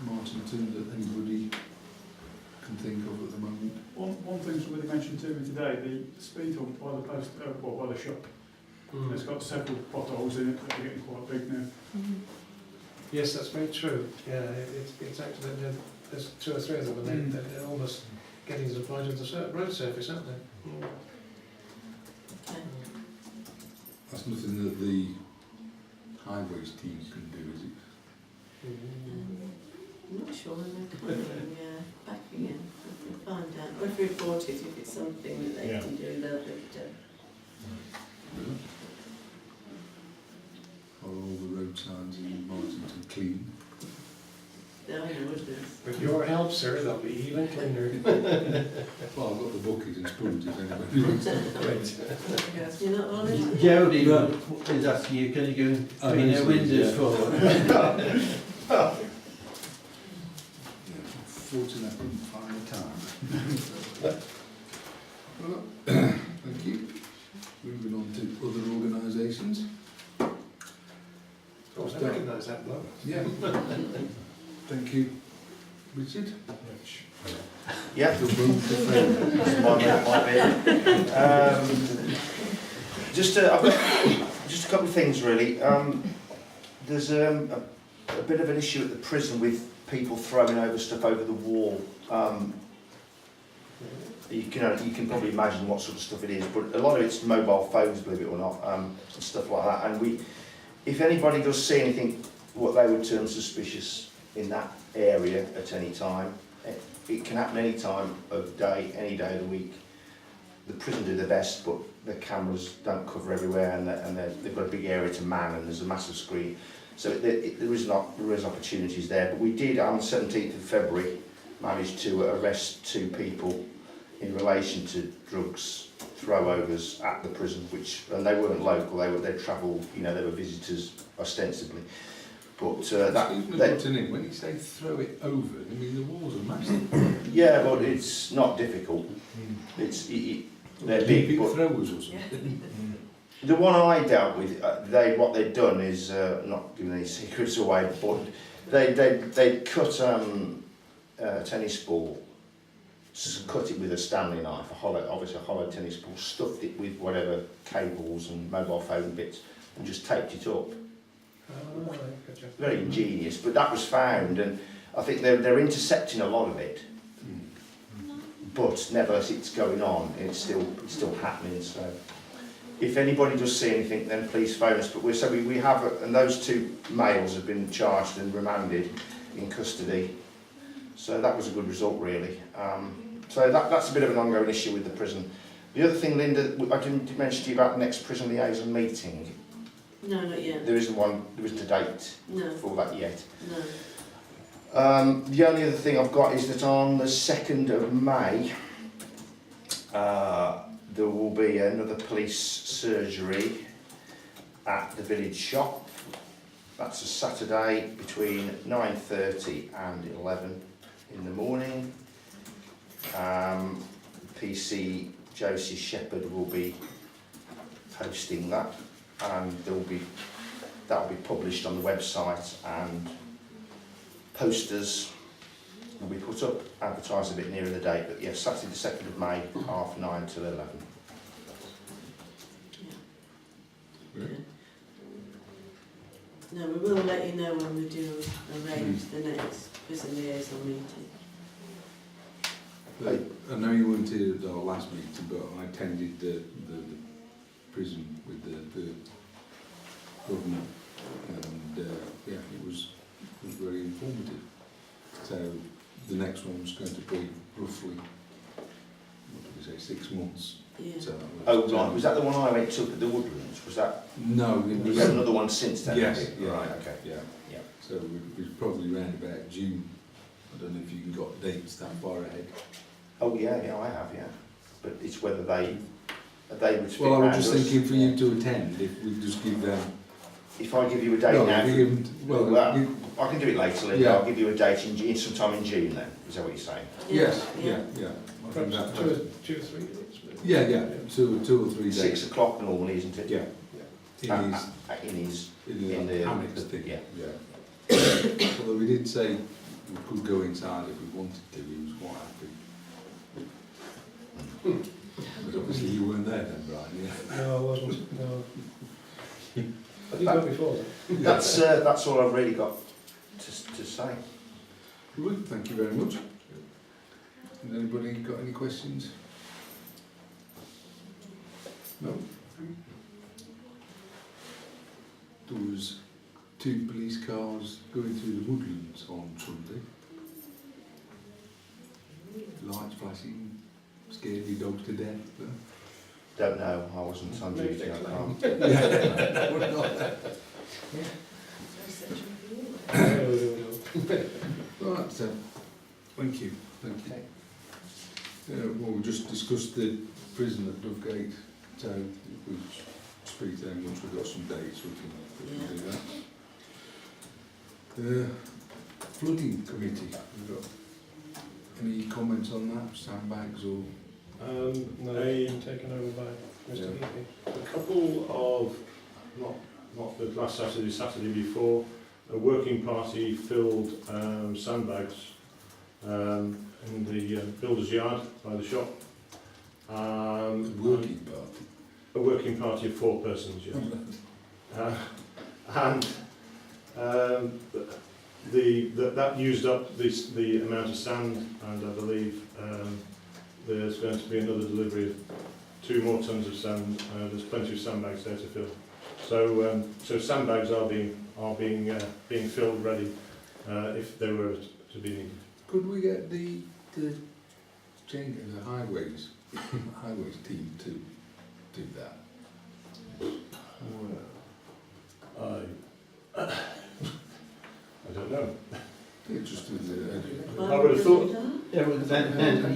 Marchington that anybody can think of at the moment? One thing somebody mentioned to me today, the speed hump by the post, by the shop. It's got several potholes in it that are getting quite big now. Yes, that's very true. Yeah, it's actually, there's 2 or 3 of them, and they're almost getting to the point of the road surface, aren't they? Okay. That's nothing that the highways team can do, is it? I'm not sure when they're coming back again. We'll find out. We'll report it if it's something that they can do, they'll do it. Are all the road signs in Marchington clean? I know what it is. With your help, sir, they'll be even cleaner. Well, I've got the bucket and sponge if anybody wants to. Yes. You're not on it? Jody is asking you, can you go and clean your windows for them? Fortunately, I couldn't find the time. Well, thank you. Moving on to other organisations. Of course, I recognise that bloke. Yeah. Thank you, Richard. Yeah. The room to friend. I've got just a couple of things really. There's a bit of an issue at the prison with people throwing over stuff over the wall. You can probably imagine what sort of stuff it is, but a lot of it's mobile phones, believe it or not, and stuff like that. And if anybody does see anything what they would term suspicious in that area at any time, it can happen any time of day, any day of the week. The prison do their best, but the cameras don't cover everywhere, and they've got a big area to man, and there's a massive screen. So there is opportunities there. But we did, on the 17th of February, manage to arrest 2 people in relation to drugs throw-overs at the prison, and they weren't local, they travelled, they were visitors ostensibly. But when you say throw it over, I mean the walls are massive. Yeah, but it's not difficult. They're big, but throwers or something. the one I dealt with, what they'd done is not giving any secrets away, but they cut a tennis ball, cut it with a Stanley knife, obviously a hollow tennis ball, stuffed it with whatever cables and mobile phone bits, and just taped it up. Oh, gotcha. Very ingenious, but that was found, and I think they're intercepting a lot of it. But nevertheless, it's going on. It's still happening. So, if anybody does see anything, then please phone us. But we have, and those 2 males have been charged and remanded in custody. So that was a good result, really. So that's a bit of an ongoing issue with the prison. The other thing, Linda, I didn't mention to you about the next prison liaison meeting. No, not yet. There isn't a date for that yet. No. The only other thing I've got is that on the 2nd of May, there will be another police surgery at the village shop. That's a Saturday between 9:30 and 11 in the morning. PC Josie Shepherd will be hosting that, and that will be published on the website, and posters will be put up, advertised a bit nearer the date, but yes, Saturday the 2nd of May, 9:30 till 11. Yeah. No, we will let you know when we do arrange the next prison liaison meeting. I know you weren't here at our last meeting, but I attended the prison with the governor, and it was very informative. So the next one's going to be roughly, what did we say, 6 months. Yeah. So right. Was that the one I went to at the Woodlands? Was that? No, it was. You had another one since then? Yes. Yeah. Right. Okay. Yeah. So it was probably around about June. I don't know if you got dates that far ahead. Oh yeah, I have, yeah. But it's whether they would. Well, I was just thinking for you to attend, if we just give them if I give you a date No, now, we haven't, well, I can do it later, Linda. Yeah. I'll give you a date in sometime in June then. Is that what you're saying? yes, yeah. I think Perhaps that- 2 or 3 minutes. Yeah, 2 or 3 days. 6 o'clock normally, isn't it? Yeah. In his, In the annex thing. yeah. Although we did say we could go inside if we wanted to, he was quite happy. But obviously you weren't there then, Brian, yeah. No, I wasn't. No. I did go before then. That's all I've really got to say. Good, thank you very much. Has anybody got any questions? No? There was 2 police cars going through the woodlands on Sunday. Lights flashing, scared your dogs to death. Don't know, I wasn't on duty. I can't. Right, thank you. Well, we just discussed the prison at Dovegate, so if we speak to them once we've got some dates, we can do that. Flooding committee, we've got any comments on that, sandbags or? No, taken over by Mr. Yeah. Healy. A couple of, not the last Saturday before, a working party filled sandbags in the builder's yard by the shop. Working party? A working party of 4 persons, yes. That used up the amount of sand, and I believe there's going to be another delivery of 2 more tons of sand. There's plenty of sandbags there to fill. So sandbags are being filled ready if they were to be needed. Could we get the highways team to do that? I don't know. Yeah, just with I would have thought. Yeah, well, then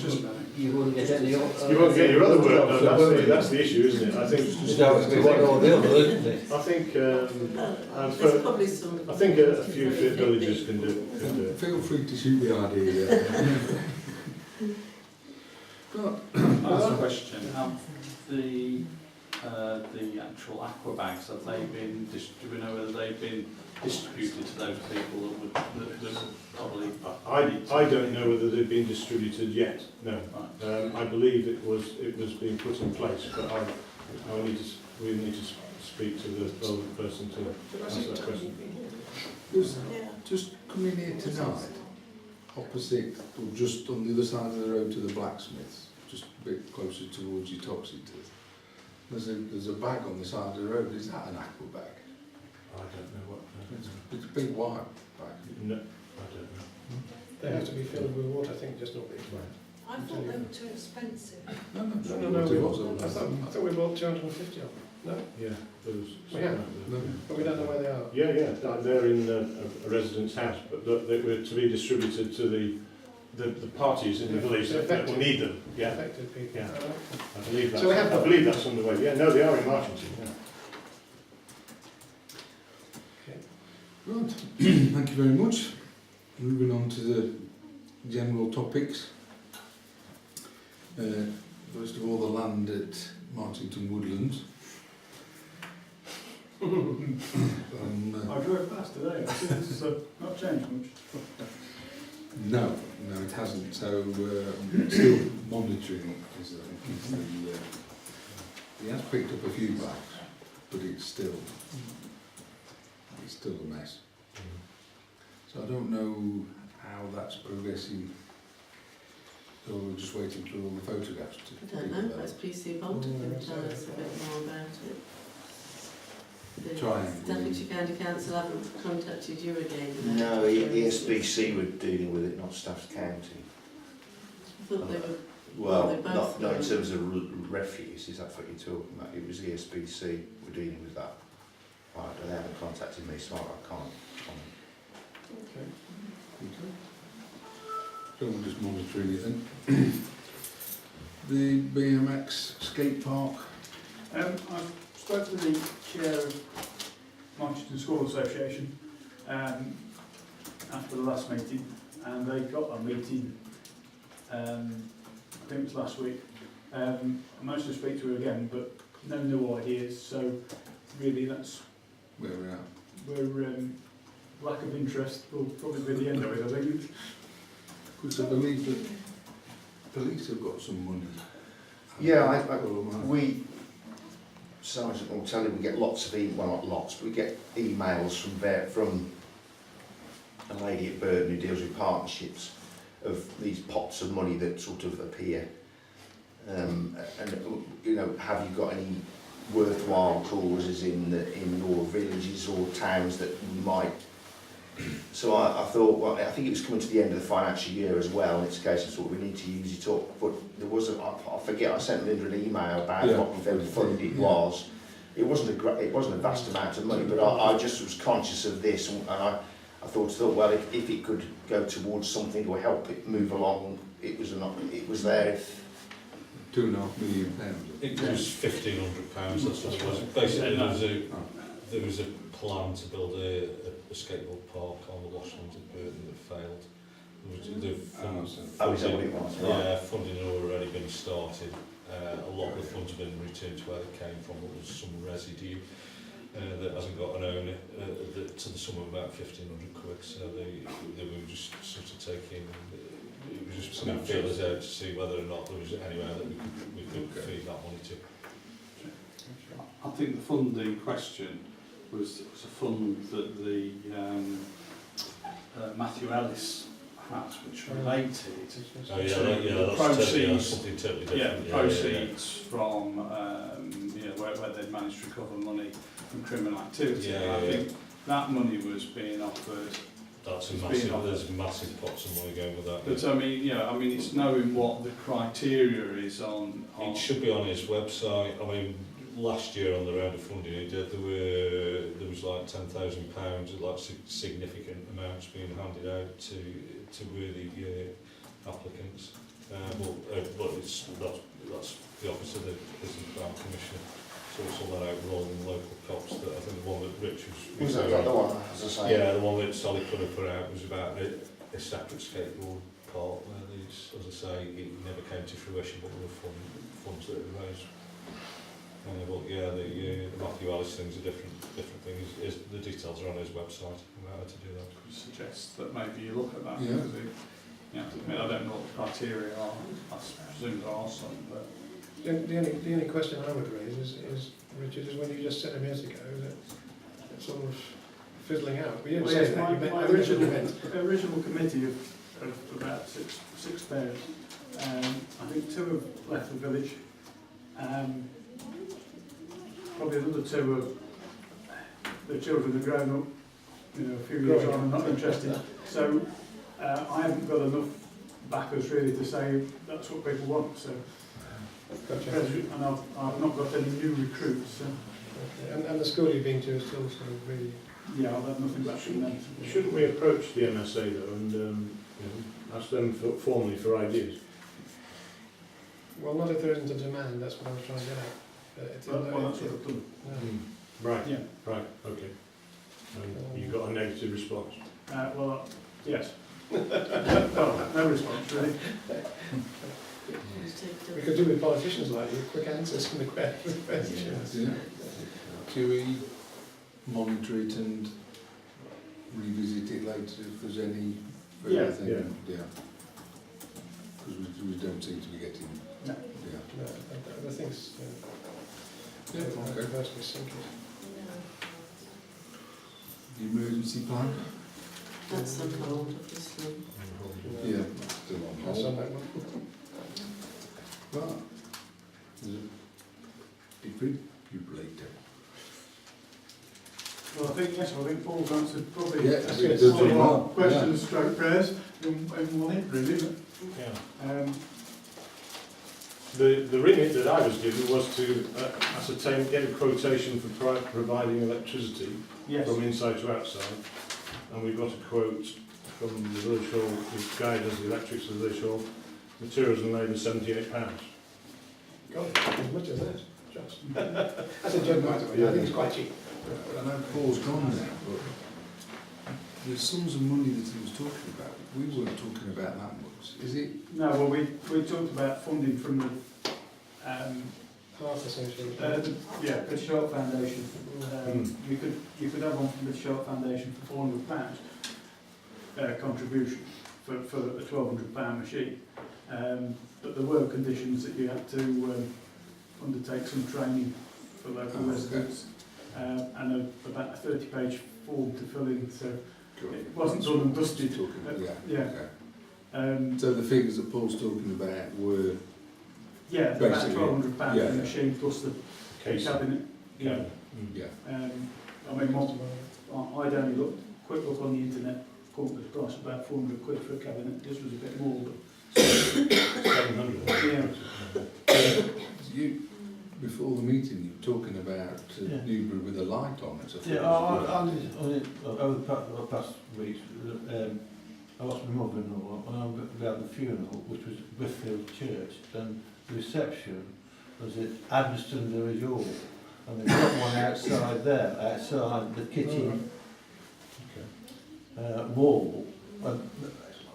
you wouldn't get any. You won't get your other work done. That's the issue, isn't it? I think. It's one or the other, isn't it? I think. There's probably some. I think a few villages can do it. Feel free to shoot the idea. That's a question. Have the actual aqua bags, have they been, do we know whether they've been distributed to those people that would probably... I don't know whether they've been distributed yet. No. Right. I believe it was being put in place, but we need to speak to the relevant person to answer that question. Just coming here tonight, opposite, or just on the other side of the road to the blacksmiths, just a bit closer towards your Toxiters. There's a bag on the side of the road. Is that an aqua bag? I don't know what. It's a big white bag. No, I don't know. They have to be filled with water, I think, just not the explained. I thought they were too expensive. No, I thought we bought 250 of them. No? Yeah, those. Yeah. But we don't know where they are. Yeah, they're in a resident's house, but they were to be distributed to the parties in the village that will need them. Yeah, Affected people. Yeah. I believe that's. So we have I believe that's on the way. Yeah, no, they are in Marchington. Yeah. Right. Thank you very much. Moving on to the general topics. First of all, the land at Marchington Woodlands. I drove past today, I see it's not changed much. No, it hasn't. So I'm still monitoring it. He has picked up a few bags, but it's still a mess. So I don't know how that's progressing. So we're just waiting for all the photographs to. I don't know, perhaps PC Bolton can tell us a bit more about it. The Deputy County Council haven't contacted you again? No, ESBC were dealing with it, not Staffs County. I thought they were... Well, they both not in were. terms of refuse, is that what you're talking about? It was ESBC were dealing with that. Right, they haven't contacted me, so I can't comment. Okay. So we're just monitoring it then. The BMX skate park. I spoke to the chair of Marchington School Association after the last meeting, and they got a meeting, I think it was last week. I managed to speak to her again, but no new ideas, so really that's Where we're at. where lack of interest will probably be the end of it, I think. Because I believe that police have got some money. Yeah, we, Sergeant will tell you, we get lots of well not lots, but we get emails from a lady at Burton who deals with partnerships of these pots of money that sort of appear. And you know, have you got any worthwhile causes in your villages or towns that you might? So I thought, well, I think it was coming to the end of the financial year as well, and it's a case of sort of we need to use it up. But there was I forget, I sent Linda an email about what the fund it was. It wasn't a vast amount of money, but I just was conscious of this, and I thought, well, if it could go towards something or help it move along, it was there. If £2.5 million. It was £1,500, that's what it was. Basically, there was a plan to build a skateboard park on the Washlands at Burton that failed. Funding had already been started. A lot of the funds have been returned to where they came from, but there's some residue that hasn't got an owner to the sum of about 1,500 quid. So they were just sort of taking, it was just putting feelers out to see whether or not there was anywhere that we could feed that money to. I think the fund in question was a fund that the Matthew Ellis has, which related to the proceeds, totally different. Proceeds from where they'd managed to recover money from criminal activity. I think that money was being offered. That's there's massive pots of money going with that. But I mean, it's knowing what the criteria is on. It should be on his website. I mean, last year on the round of funding he did, there was like £10,000, like significant amounts being handed out to worthy applicants. But that's the office of the Business and Crime Commissioner. So that out rolling local cops. That I think the one that Rich was that the one? As I say. Yeah, the one that Sally could have put out was about a separate skateboard park where these, as I say, it never came to fruition, but there were funds that were raised. But yeah, the Matthew Ellis thing's a different thing. The details are on his website about how to do that. Could suggest that maybe you look at that. Yeah. Because I don't know what the criteria are. I presume there are some, but. The only question I would raise is Richard, is when you just said a minute ago that it's sort of fizzling out. We didn't say that. My original committee of about six pairs, I think 2 have left the village. Probably another 2 the children have grown up, a few years on and not interested. So I haven't got enough backers really to say that's what people want. So. Gotcha. And I've not got any new recruits. So. Okay. And the school you've been to is still sort of really... Yeah, I've had nothing back from them. Shouldn't we approach the MSA though and ask them formally for ideas? Well, not if there isn't a demand, that's what I was trying to get at. Well, that's what I've done. Right, Yeah. Right, okay. And you got a negative response? Yes. Well, no response really. We could do with politicians like you, quick answers from the questions. Yeah. Shall we monitor it and revisit it later if there's any further thing? Yeah. Because we don't seem to be getting... No. Yeah. No, the things... Yeah, okay. Personally sinking. The emergency plan? That's on hold, obviously. Yeah, still on That's on hold. that one. But there's a defibrillator. Well, I think Paul's answered probably Yeah, that's it good. does really well. questions, stroke prayers in one hit, really, isn't it? Yeah. The remit that I was given was to ascertain, get a quotation for providing electricity from inside to outside, and we got a quote from the village hall, the guy does the electrics of the village hall, materials and labour £78. God, as much as that, just. That's a joke, by the way. I think it's quite cheap. I know Paul's gone now, but the sums of money that he was talking about, we weren't talking about that much. Is it? No, well, we talked about funding from the Heart Association. yeah, British Heart Foundation. You could have one from British Heart Foundation for £400 contribution for a £1,200 machine. But there were conditions that you had to undertake some training for local residents, and about a 30-page form to fill in. So it wasn't done and dusted. Yeah. So the figures that Paul's talking about were Yeah, about £1,200 for the machine plus the cabinet. Yeah. I mean, I'd only quick look on the internet, come with the price of about £400 for a cabinet. This was a bit more, but 700. yeah. Before the meeting, you were talking about Newbury with a light on it. Over the past weeks, I lost my mother-in-law when I was at the funeral, which was at Whitfield Church, and the reception was at Addiston Village Hall, and they've got one outside there, outside the kitchen wall. And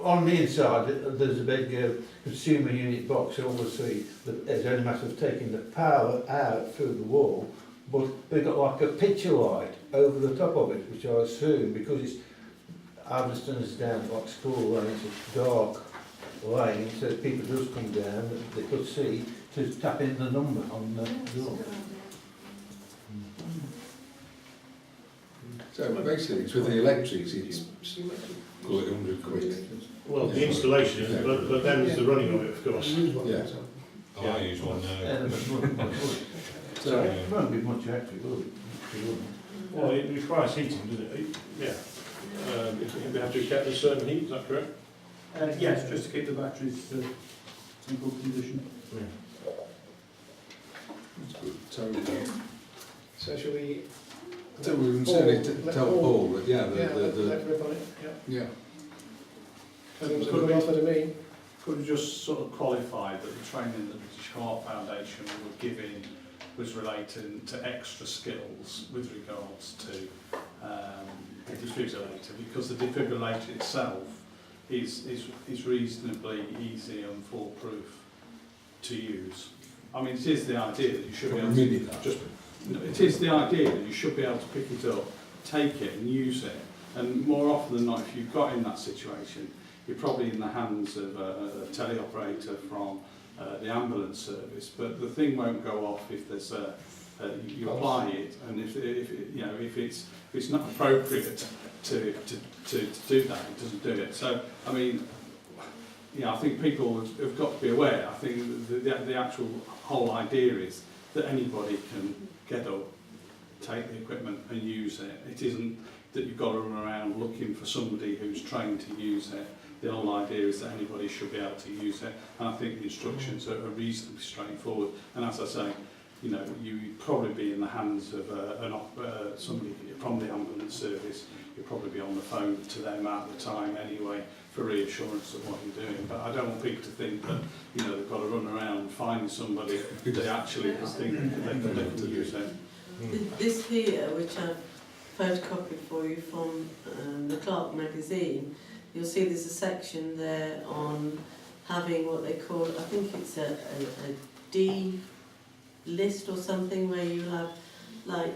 on the inside, there's a big consumer unit box, obviously. It's only a matter of taking the power out through the wall, but they've got like a picture light over the top of it, which I assume, because it's Addiston's down like school lane, it's a dark lane, so if people just come down, they could see to tap in the number on the door. So basically, it's with the electrics, it's call it £100. Well, the installation, but then there's the running of it, of course. Yeah. I use one now. So It won't be much actually, will it? Well, it requires heating, doesn't it? Yeah. It have to be kept in a certain heat, is that correct? Yes, just to keep the batteries in good condition. Yeah. that's good. So shall we? So we can certainly tell Paul that, let rip on it. yeah. Seems a good offer to me. Could we just sort of qualify that the training that the British Heart Foundation were giving was relating to extra skills with regards to the defibrillator, because the defibrillator itself is reasonably easy and foolproof to use. I mean, it is the idea that you should be able to it is the idea that you should be able to pick it up, take it and use it. And more often than not, if you've got in that situation, you're probably in the hands of a teleoperator from the ambulance service. But the thing won't go off if there's you apply it, and if it's not appropriate to do that, it doesn't do it. So I mean, I think people have got to be aware. I think the actual whole idea is that anybody can get up, take the equipment and use it. It isn't that you've got to run around looking for somebody who's trained to use it. The whole idea is that anybody should be able to use it, and I think the instructions are reasonably straightforward. And as I say, you'd probably be in the hands of somebody from the ambulance service. You'd probably be on the phone to them at the time anyway for reassurance of what you're doing. But I don't want people to think that they've got to run around and find somebody that actually think they can use it. This here, which I've photocopied for you from the Clark magazine, you'll see there's a section there on having what they call, I think it's a D list or something, where you have, like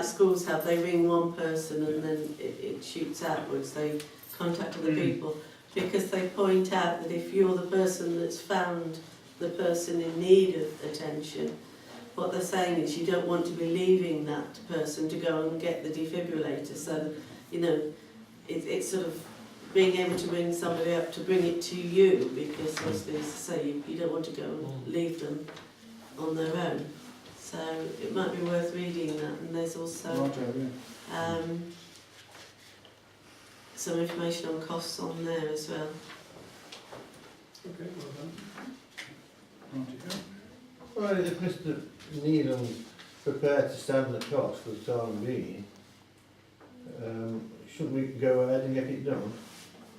schools have, they ring one person and then it shoots outwards, they contact other people, because they point out that if you're the person that's found the person in need of attention, what they're saying is you don't want to be leaving that person to go and get the defibrillator. So, it's sort of being able to ring somebody up to bring it to you, because obviously, as I say, you don't want to go and leave them on their own. So it might be worth reading that. And there's also some information on costs on there as well. Okay, well done. Well, if Mr. Needham's prepared to stand the cost for the time being, shouldn't we go ahead and get it done?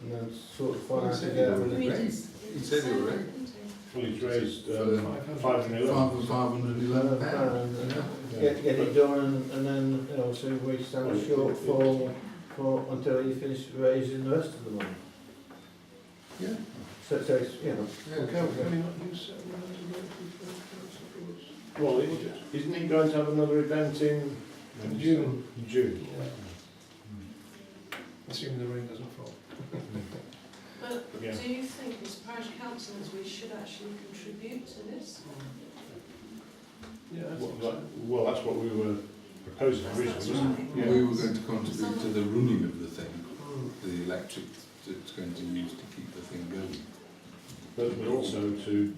And then sort of finance it out with He said he was ready. Well, he's raised £511. £511. Get it done, and then, you know, so we stand short for until you finish raising the rest of the money. Yeah. So it's, you know. Yeah, Can we not use Well, isn't he going to have another event in June? June. Yeah. Assuming the rain doesn't fall. But Yeah. do you think, as parish councillors, we should actually contribute to this? Yeah, Well, that's what we were proposing originally, wasn't it? Yeah. We were going to contribute to the running of the thing, the electric that's going to use to keep the thing going. But also to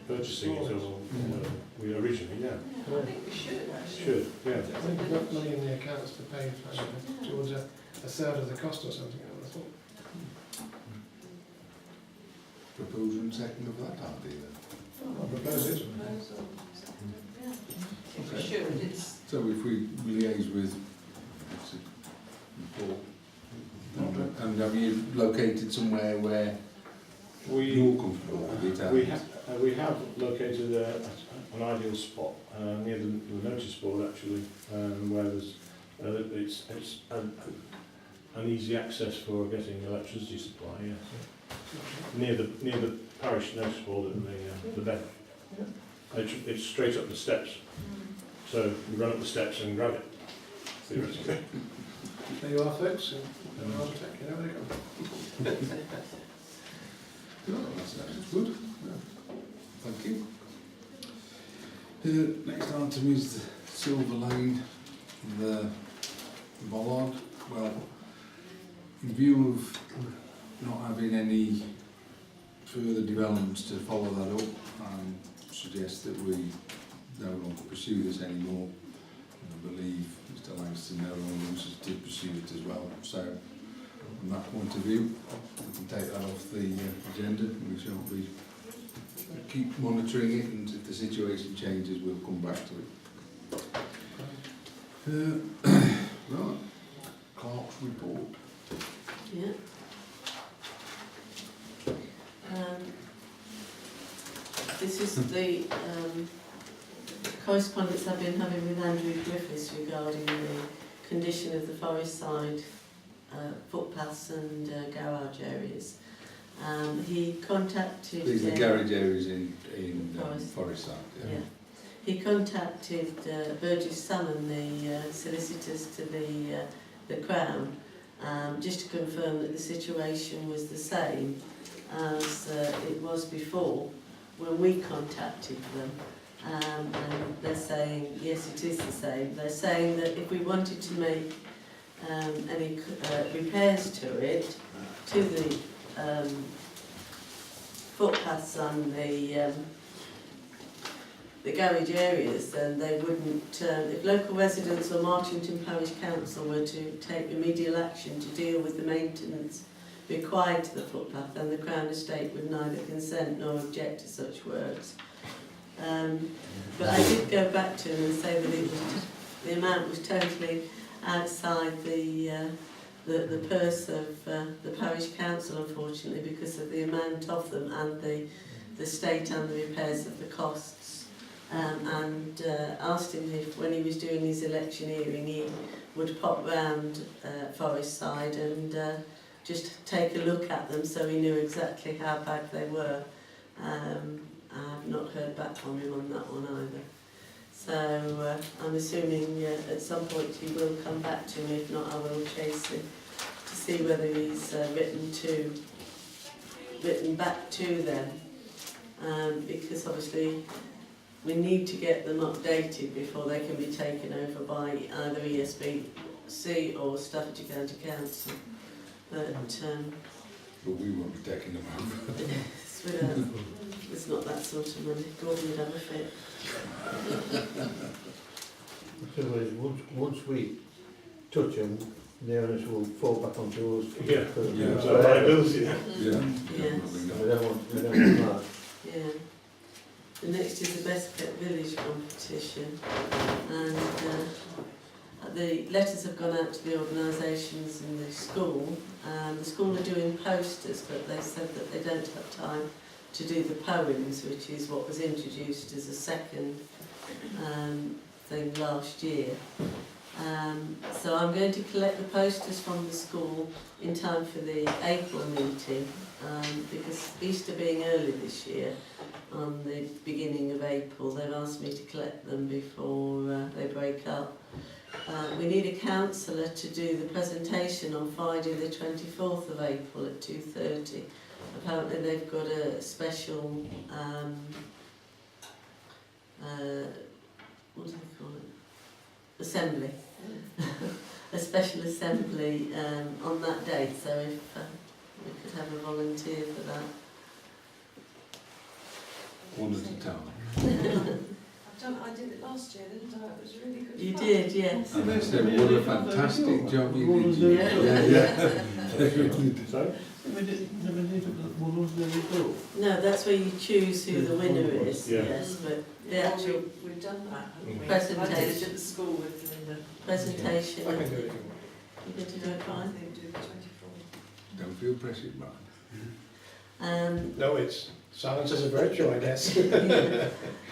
purchasing it, or we originally, yeah. Yeah, I think we should actually. Should, yeah. I think we've got money in the accounts to pay for towards a third of the cost or something, I would have thought. Proposal and second of that idea then. I'll propose it. Proposal, yeah. I think we Okay. should, it's, So if we liaise with Paul, and have you located somewhere where you're comfortable with it? We have located an ideal spot near the notice board actually, where there's it's an easy access for getting electricity supply. Yes, near the parish notice board and the bed. It's straight up the steps, so you run up the steps and grab it. Theoretically. There you are, folks, and an architect, you know where they go. That's good. Yeah. Thank you. Next item is the Silver Lane, the bollard. Well, in view of not having any further developments to follow that up, I suggest that we no longer pursue this anymore. I believe Mr. Langston no longer wishes to pursue it as well. So, from that point of view, we can take that off the agenda. We shall be keep monitoring it, and if the situation changes, we'll come back to it. Right, Clerk's report. Yeah. This is the correspondence I've been having with Andrew Griffiths regarding the condition of the forest side footpaths and garage areas. He contacted... These are garage areas in Forest Side, yeah. He contacted Burgess Salmon, the solicitors to the Crown, just to confirm that the situation was the same as it was before when we contacted them. And they're saying, yes, it is the same. They're saying that if we wanted to make any repairs to it, to the footpaths on the garage areas, then they wouldn't, if local residents or Marchington Parish Council were to take remedial action to deal with the maintenance required to the footpath, then the Crown Estate would neither consent nor object to such works. But I did go back to him and say that it was the amount was totally outside the purse of the parish council, unfortunately, because of the amount of them and the state and the repairs of the costs. And asked him if, when he was doing his electioneering, he would pop round Forest Side and just take a look at them so he knew exactly how bad they were. I've not heard back from him on that one either. So I'm assuming at some point he will come back to me. If not, I will chase him to see whether he's written back to them. Because obviously we need to get them updated before they can be taken over by either ESBC or Staffordshire County Council. But we won't be taking them over. It's not that sort of money. Gordon would have a fit. So once we touch them, the owners will fall back onto us. Yeah. So liability. Yeah. Yes. We don't want that. Yeah. The next is the Best Kept Village competition, and the letters have gone out to the organisations in the school. The school are doing posters, but they said that they don't have time to do the poems, which is what was introduced as a second thing last year. So I'm going to collect the posters from the school in time for the April meeting, because Easter being early this year, on the beginning of April, they've asked me to collect them before they break up. We need a counsellor to do the presentation on Friday the 24th of April at 2:30. Apparently they've got a special, what do they call it? Assembly. A special assembly on that date, so if we could have a volunteer for that. One at a time. I did it last year, didn't I? It was really good You fun. did, yes. And they said, what a fantastic job you did. So, No, that's where you choose who the winner is, Yeah. yes, but the Yeah, actual we've done that, haven't we? Presentation. I did it at the school with Linda. presentation. I can do it if you want. You're going to do it I fine? think do the 24th. Don't feel pressured, Brian. No, it's silence is a virtue, I guess.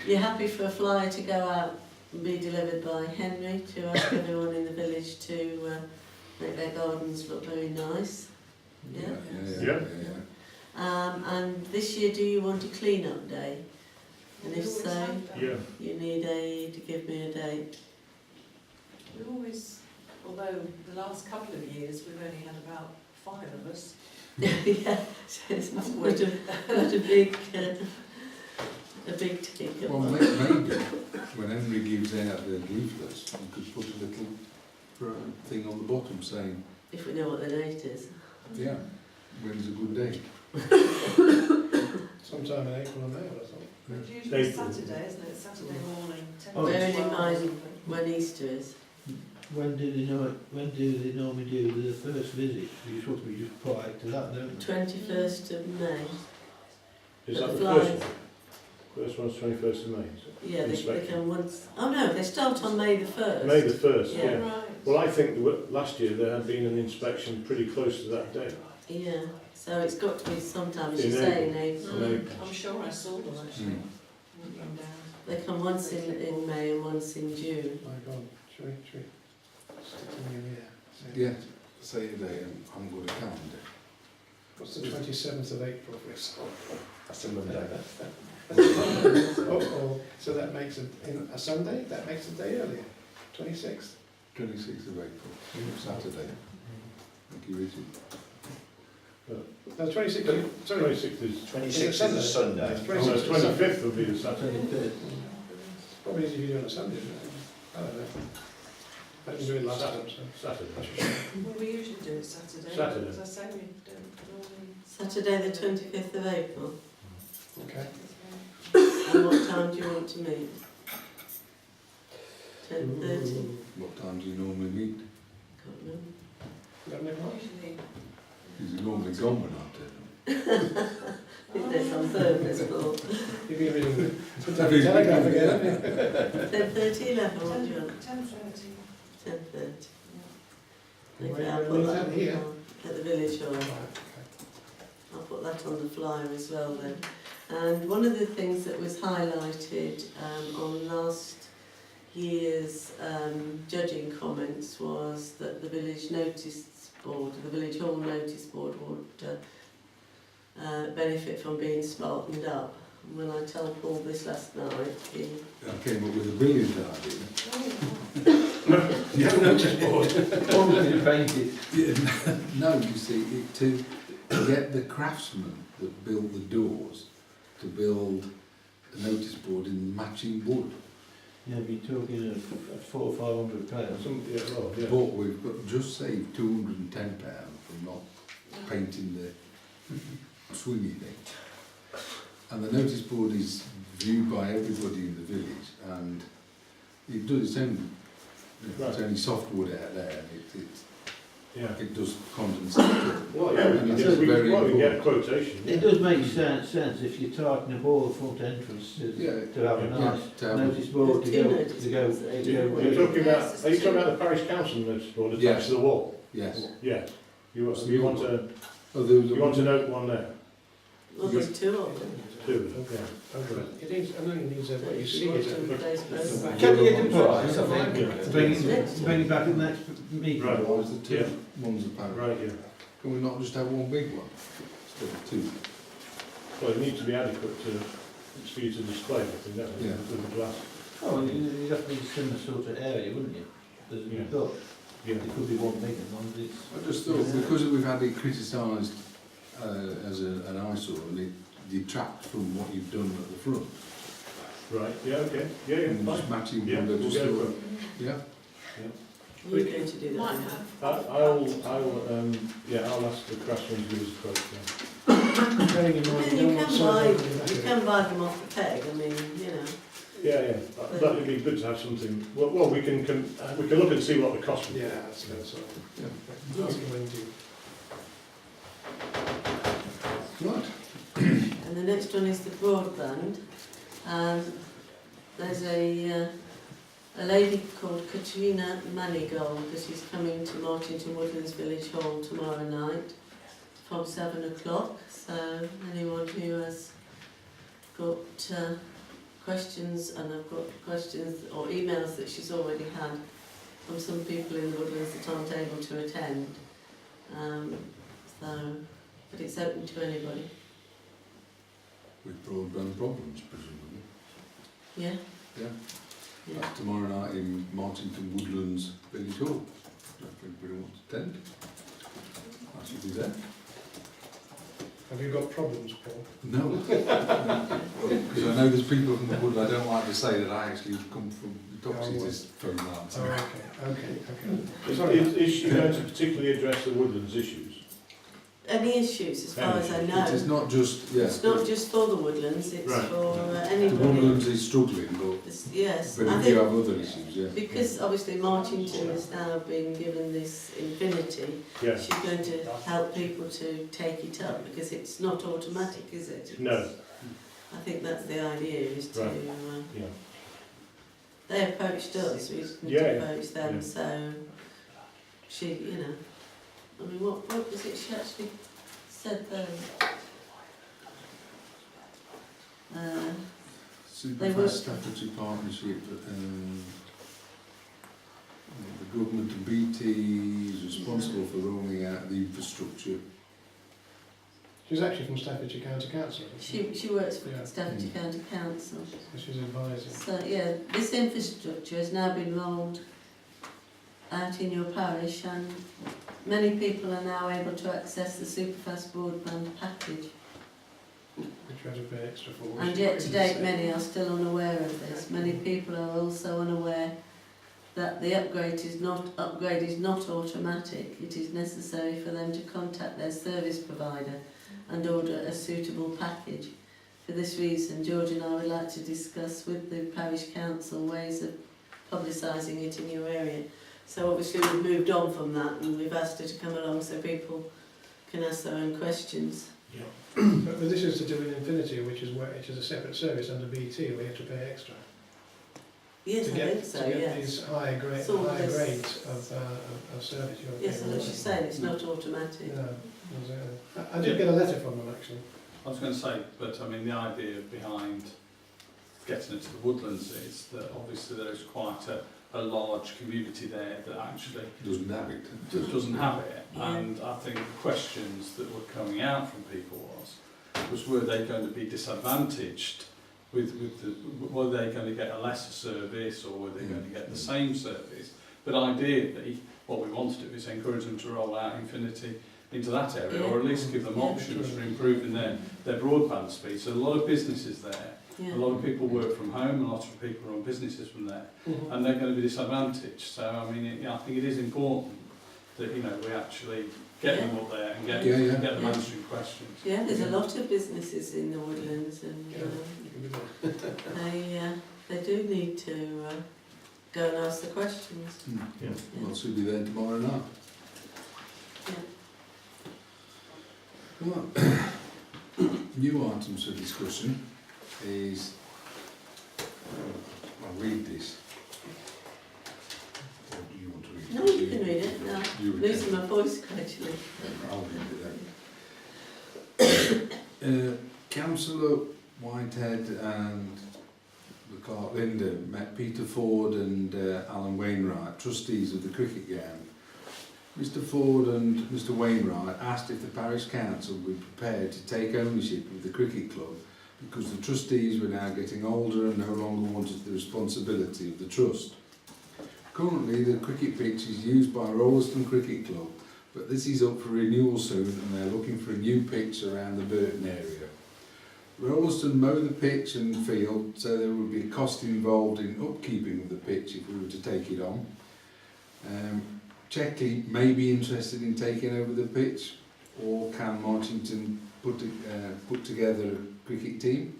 You're happy for a flyer to go out and be delivered by Henry to ask everyone in the village to make their gardens look very nice? Yeah. Yeah. And this year, do you want a clean-up day? And if so, yeah. you need to give me a date. We always, although the last couple of years we've only had about 5 of us. Yeah, so it's not a big take. Well, maybe when Henry gives out the leaflets, you could put a little thing on the bottom saying, If we know what the date is. yeah, when's a good day? Sometime in April or May or something. It's usually April. Saturday, isn't it? Saturday morning, 10 Oh, to bearing in 12 or mind something. when Easter is. When do they normally do the first visit? You're supposed to be just prior to that, don't you? 21st of May. Is But that the flies- first one? First one's 21st of May. is it? Yeah, they Inspection. come once. Oh no, they start on May the 1st. May the 1st, Yeah. yeah. Right. Well, I think last year there had been an inspection pretty close to that date. Yeah, so it's got to be sometime, as In you say, in April. April. In April. I'm sure I saw them actually. Mm. Walking down. They come once in May and once in June. My God, should we stick the new year? Yeah, say a day and I'm going to calendar. What's the 27th of April for us? That's a Monday. Oh, so that makes a Sunday? That makes a day earlier. 26th. 26th of April, Saturday. Thank you, Richard. No, 26th. Sorry, 26th is... 26th is a Sunday. It's Oh, no, 25th would be the Saturday. Probably easy if you do it on a Sunday, isn't it? I don't know. I didn't do it last time, so. Saturday. Well, we usually do it Saturday. Saturday. As I say, we don't normally. Saturday the 25th of April. Okay. And what time do you want to meet? 10:30? What time do you normally meet? Can't remember. 11 o'clock? Usually. He's normally gone when I turn Is there some firmness for? You've been reading the Telegraph again, haven't you? 10:30, 11, what do you want? 10:30. 10:30. Where Okay, are I'll you put going that to here? at the village hall. Right, I'll put that on the flyer as well then. And one of the things that was highlighted on last year's judging comments was that the village notice board, the village hall notice board would benefit from being smartened up. And when I told Paul this last night, he... I came up with a brilliant idea. You have a notice board. No, you see, to get the craftsmen that build the doors to build a notice board in matching wood. Yeah, be talking of £400 or £500. But we've got just saved £210 from not painting the swingy thing. And the notice board is viewed by everybody in the village, and it does its own. It's only softwood out there, and it does condensate. Well, yeah, And we it's can very get a important. quotation. It does make sense if you're targeting up all the front entrances to have a nice to have notice board to go. Are you talking about the parish council notice board attached Yes. to the wall? Yes. Yeah. You want to Oh, there was note one there? Well, there's two of them. Two. Okay. It needs, I know it needs a, what you see is a... Can you get the price, I think, bring it back in the next meeting? Right. Or is the two ones apparent? Right, yeah. Can we not just have one big one instead of two? Well, it needs to be adequate to, for you to display it, I think, don't you, Yeah. with the glass. Oh, you'd have to be a similar sort of area, wouldn't you? As Yeah. you've got. Yeah. It could be one big one, but it's... I just thought, because we've had it criticised as an eyesore, and it detracts from what you've done at the front. Right, yeah, okay. Yeah, yeah, And just fine. matching Yeah, them, we'll just go for thought, it. yeah. You're going to do that. Might aren't you? have. I'll ask the craftsman to give us a quote, Bearing in mind, You don't want something in the back you of it. can buy them off the peg, I mean, you know. yeah. Yeah, yeah. That would be good to have something, well, we can look and see what the cost would be. Yeah, that's good, sorry. Yeah. Ask him when to... Right. And the next one is the broadband. And there's a lady called Katrina Manigold that is coming to Marchington Woodlands Village Hall tomorrow night from 7 o'clock. So anyone who has got questions, and I've got questions or emails that she's already had from some people in the Woodlands that aren't able to attend. But it's open to anybody. With broadband problems, presumably. Yeah? Yeah. Yeah. That's tomorrow night in Marchington Woodlands Village Hall. If anybody wants to attend, I should be there. Have you got problems, Paul? No. Because I know there's people from the wood, I don't like to say that I actually come from the Doxies from that. Oh, okay. Is she going to particularly address the Woodlands issues? Any issues, as far as I know. It is not just, yes. It's not just for the Woodlands, it's Right. for The anybody. Woodlands is struggling, but Yes, but I if you think have other issues, yeah. because obviously Marchington has now been given this Infinity, Yeah. she's going to help people to take it up because it's not automatic, is it? No. I think that's the idea, is to... Right. Yeah. They approached us, we didn't Yeah, yeah. approach them, Yeah. so she, you know... I mean, what was it she actually said there? Superfast Statutory Partnership, the government and BT is responsible for rolling out the infrastructure. She's actually from Staffordshire County Council. isn't She works for Yeah. Staffordshire County Council. she? She's advising. So, yeah, this infrastructure has now been rolled out in your parish, and many people are now able to access the Superfast broadband package. Which we had to pay extra for. And yet to date many are still unaware of this. Many people are also unaware that the upgrade is not automatic. It is necessary for them to contact their service provider and order a suitable package. For this reason, George and I would like to discuss with the parish council ways of publicising it in your area. So obviously we've moved on from that and we've asked her to come along so people can ask their own questions. But this is to do with Infinity, which is a separate service under BT, where you have to pay extra. Yes, to I get, think so, to get yes. these higher grades Sort of of this- service. You have to Yes, pay and more as you money. say, it's not automatic. No, I did get a letter from them actually. I was going to say, but I mean, the idea behind getting it to the Woodlands is that obviously there's quite a large community there that actually Doesn't have it. doesn't have it. Yeah. And I think the questions that were coming out from people was were they going to be disadvantaged were they going to get a lesser service or were they going to get the same service? But ideally, what we want to do is encourage them to roll out Infinity into that area, or at least give them options for improving their broadband speed. So a lot of businesses there, Yeah. a lot of people work from home, a lot of people run businesses from there, and they're going to be disadvantaged. So I mean, I think it is important that we actually get them up there and get them answering questions. Yeah, there's a lot of businesses in the Woodlands, and they do need to go and ask the questions. Yeah. Well, she'll be there tomorrow night. Yeah. Right. New items for discussion is, I'll read this. Or do you want to read it? No, you can read it. No, You losing my voice gradually. I'll read it then. Councillor Whitehead and the Clerk Linda met Peter Ford and Alan Wainwright, trustees of the cricket ground. Mr Ford and Mr Wainwright asked if the parish council would be prepared to take ownership of the cricket club because the trustees were now getting older and no longer wanted the responsibility of the trust. Currently the cricket pitch is used by Rolleston Cricket Club, but this is up for renewal soon and they're looking for a new pitch around the Burton area. Rolleston mow the pitch and field, so there would be a cost involved in upkeeping of the pitch if we were to take it on. Checkley may be interested in taking over the pitch, or can Marchington put together a cricket team?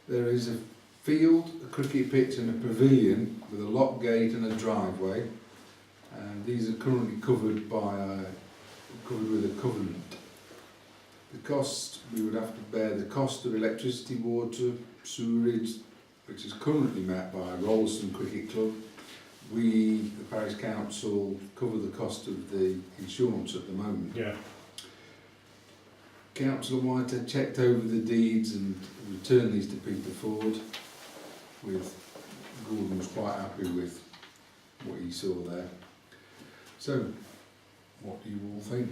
There is a field, a cricket pitch and a pavilion with a lock gate and a driveway. These are currently covered with a covenant. The cost, we would have to bear the cost of electricity, water, sewerage, which is currently met by Rolleston Cricket Club. We, the parish council, cover the cost of the insurance at the moment. Yeah. Councillor Whitehead checked over the deeds and returned these to Peter Ford. Gordon was quite happy with what he saw there. So, what do you all think?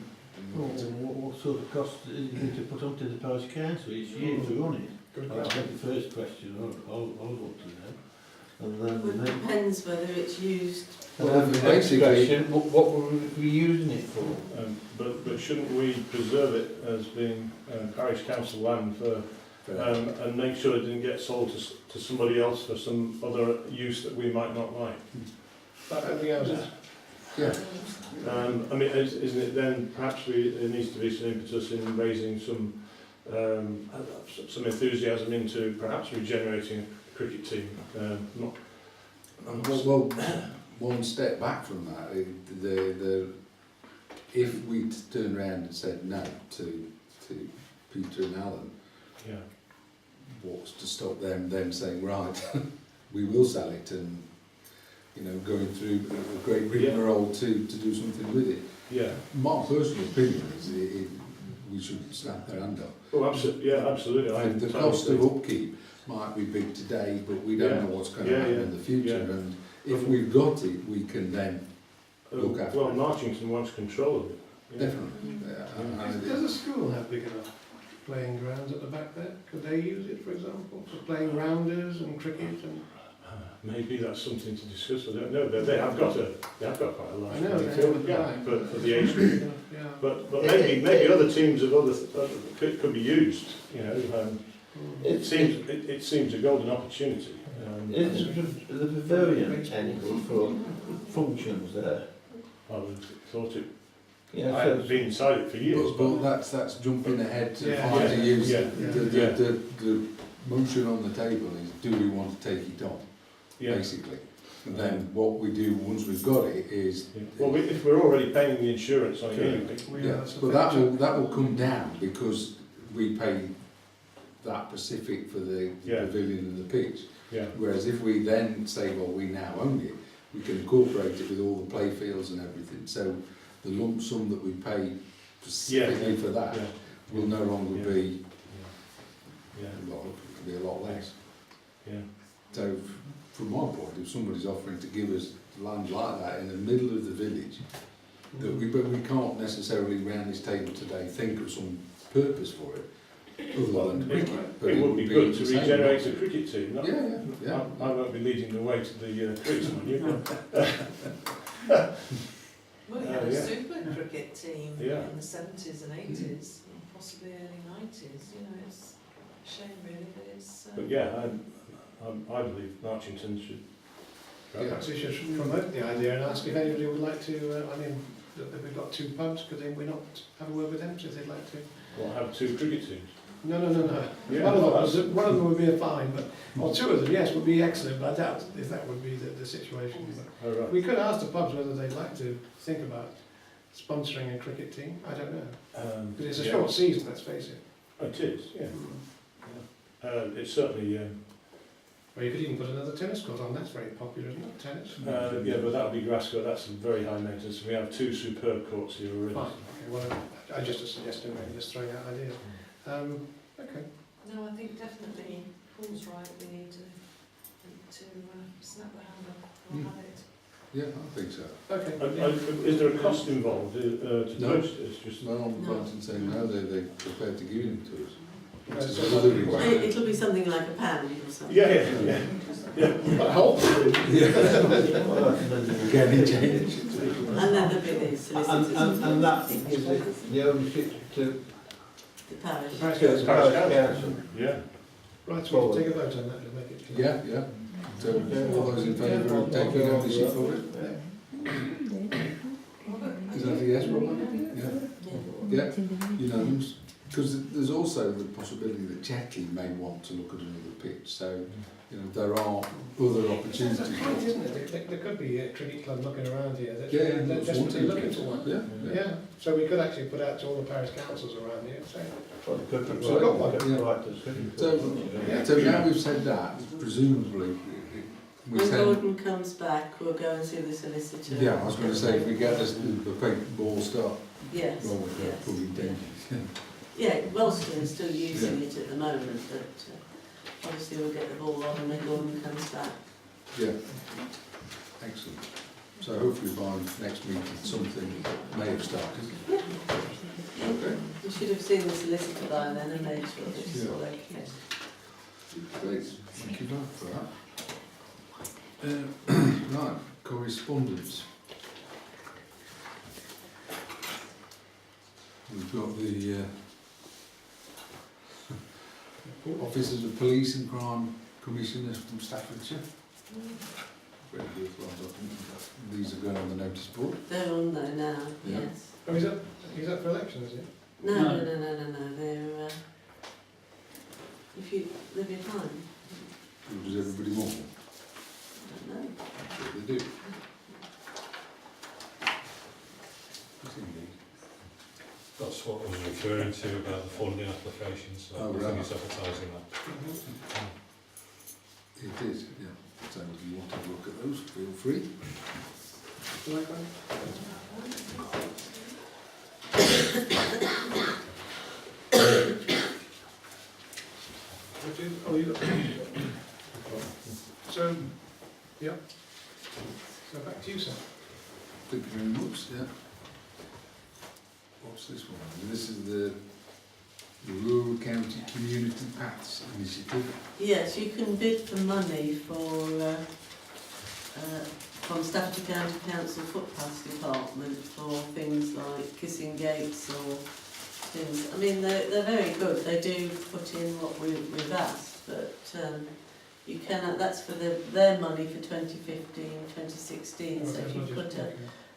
What sort of cost is it going to put onto the parish council each year to run it? That's the first question I want to know. And It depends whether it's used. Well, basically, what were we using it for? But shouldn't we preserve it as being parish council land for, and make sure it didn't get sold to somebody else for some other use that we might not like? Anything else? Yeah. I mean, isn't it then perhaps there needs to be some impetus in raising some enthusiasm into perhaps regenerating a cricket team? Well, one step back from that, if we turned around and said no to Peter and Alan, yeah, what's to stop them saying, right, we will sell it and, you know, going through a great rigmarole to do something with it. Yeah. My personal opinion is we should snap their hand up. Oh, absolutely. Yeah, absolutely. The cost of upkeep might be big today, but we don't know what's going to happen in the future. Yeah. And if we've got it, we can then look after well, it. Marchington wants control of it. Yeah. Definitely. Does the school have big enough playing grounds at the back there? Could they use it, for example, for playing rounders and cricket? And maybe that's something to discuss. I don't know. They have got quite a large I know, they field, have yeah, for the age group. yeah. But maybe other teams of other could be used. You know, it seems a golden opportunity. Is the pavilion any good for functions there? I would have thought it. Yeah, I haven't been inside it for years. But that's jumping ahead to Yeah. find a use. Yeah. The motion on the table is, do we want to take it on? Yeah. Basically. And then what we do once we've got it is... Yeah. Well, if we're already paying the insurance on it anyway. Yeah, but that will come down because we pay that Pacific for the pavilion and the pitch. Yeah. Whereas if we then say, well, we now own it, we can incorporate it with all the play fields and everything. So the lump sum that we pay specifically for that will no longer be a lot less. Yeah. So from my point, if somebody's offering to give us land like that in the middle of the village, but we can't necessarily around this table today think of some purpose for it. Other than cricket, but it would be good to regenerate a cricket team. Not, yeah. I won't be leading the way to the creeks on you. Well, you had a super cricket team Yeah. in the 70s and 80s, and possibly early 90s. You know, it's a shame really that it's... But yeah, I believe Marchington should... Perhaps we should promote the idea and ask if anybody would like to, I mean, if we've got two pubs, could we not have a word with them if they'd like to? Well, have two cricket teams. No. Yeah, one of them would be a fine, or two of them, yes, would be excellent, but I doubt if that would be the situation. But right. we could ask the pubs whether they'd like to think about sponsoring a cricket team. I don't know. Because it's a short season, let's face it. It is, yeah. It's certainly... Well, you could even put another tennis court on, that's very popular, isn't it, tennis? yeah, but that would be grass court, that's very high maintenance. We have two superb courts here already. Fine, okay, well, I just a suggestion, maybe just throwing out ideas. Okay. No, I think definitely Paul's right, we need to snap the hand up or have it. Yeah, I think so. Okay. Is there a cost involved to No. post it? It's just No, I'm Martin saying no, they're prepared to give it to us. Which is so another like- requirement. It'll be something like £1 or something. yeah. But hopefully. Again, change. And then there'll be the solicitors. And that is the ownership to The parish. Parish the Council. parish council. Yeah. Right, so we'll take a vote on that to make it clear. Yeah, yeah. So all those in favour of taking ownership of it? Is that a yes, Robert? Yeah? Yeah, unanimous. Because there's also the possibility that Chetley may want to look at another pitch, so, you know, there are other opportunities. That's right, isn't it? There could be a cricket club looking around here that's Yeah, that's desperately looking for one. Yeah, Yeah, so we could actually put out to all the parish councils around here, say, Well, it could be So we've got one. right, there's good. So now we've said that, presumably, we When said, Gordon comes back, we'll go and see the solicitor. yeah, I was going to say, if we get this, the paper ball start Yes, rolling, yes. fully intended. Yeah, Wellston's still using it at the moment, but obviously we'll get the ball on when Gordon comes back. Yeah, excellent. So hopefully by next meeting, something may have started. Okay, We should have seen the solicitor by then and made sure that it's Yeah. all okay. great, thank you both for that. Right, correspondence. We've got the Officers of Police and Crime Commissioners from Staffordshire. Very worthwhile document. These are going on the notice board. They're on there now, Yeah. yes. oh, is that for election, is it? No, they're, if you live your time, Or does everybody want one? I don't know. Yeah, they do. Yes, indeed. That's what I was referring to about the funding applications. So Oh, I right. think it's advertising that. It is, yeah. So if you want to look at those, feel free. Do you like one? Oh, you got. So, yeah. So back to you, sir. Thank you very much, yeah. What's this one? This is the Rural County Community Paths Initiative. Yes, you can bid for money for, from Staffordshire County Council Footpaths Department for things like kissing gates or things. I mean, they're very good. They do put in what we've asked, but you cannot, that's for their money for 2015, 2016. So if you put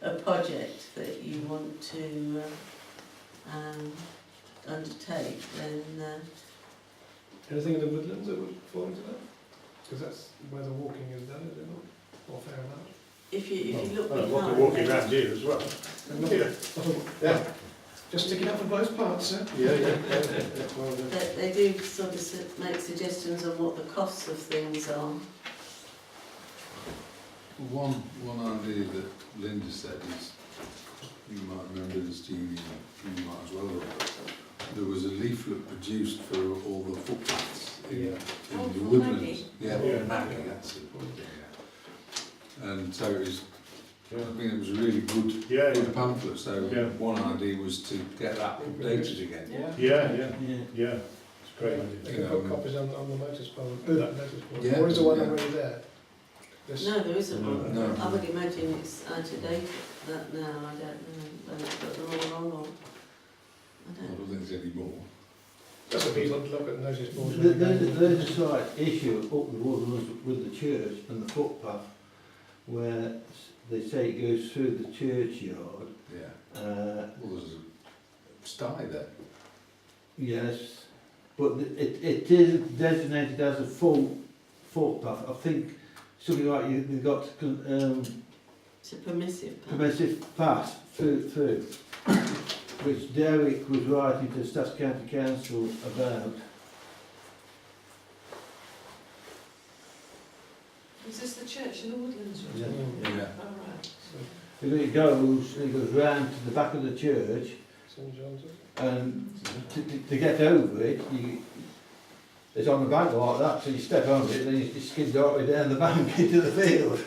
a project that you want to undertake, then Anything in the woodlands that would fall into that? Because that's where the walking is done, is it not? Or fair amount? if you look Well, behind, walking around here as well. Yeah. Just stick it up for both parts, sir. Yeah. they do sort of make suggestions on what the costs of things are. One idea that Linda said is, you might remember this, Jeannie, you might as well remember, there was a leaflet produced for all the footpaths in Oh, the for woodlands. Maggie. Yeah, Yeah. Maggie, that's it. Yeah. And so it was, I think it was a really good, Yeah. good pamphlet, so Yeah. one idea was to get that updated again. Yeah. It's a great They idea. can put copies on the notice board. That notice board. Yeah, Or is the one yeah. already there? This- No, there isn't one. No. I would imagine it's out of date that now. I don't know whether it's got them all on or I I don't. don't think there's any more. That's a piece to look at notice boards. There's a slight issue up the woodlands with the church and the footpath where they say it goes through the churchyard. Yeah. Uh, Well, there's a sty there. yes, but it is designated as a full footpath. I think something like they've got It's a permissive path. permissive pass through, which Derek was writing to Staffs County Council about. Is this the church in the woodlands? Yeah. Yeah. Oh, right. It goes round to the back of the church, St John's. And to get over it, it's on the bank like that, so you step on it, then you skid directly down the bank into the field.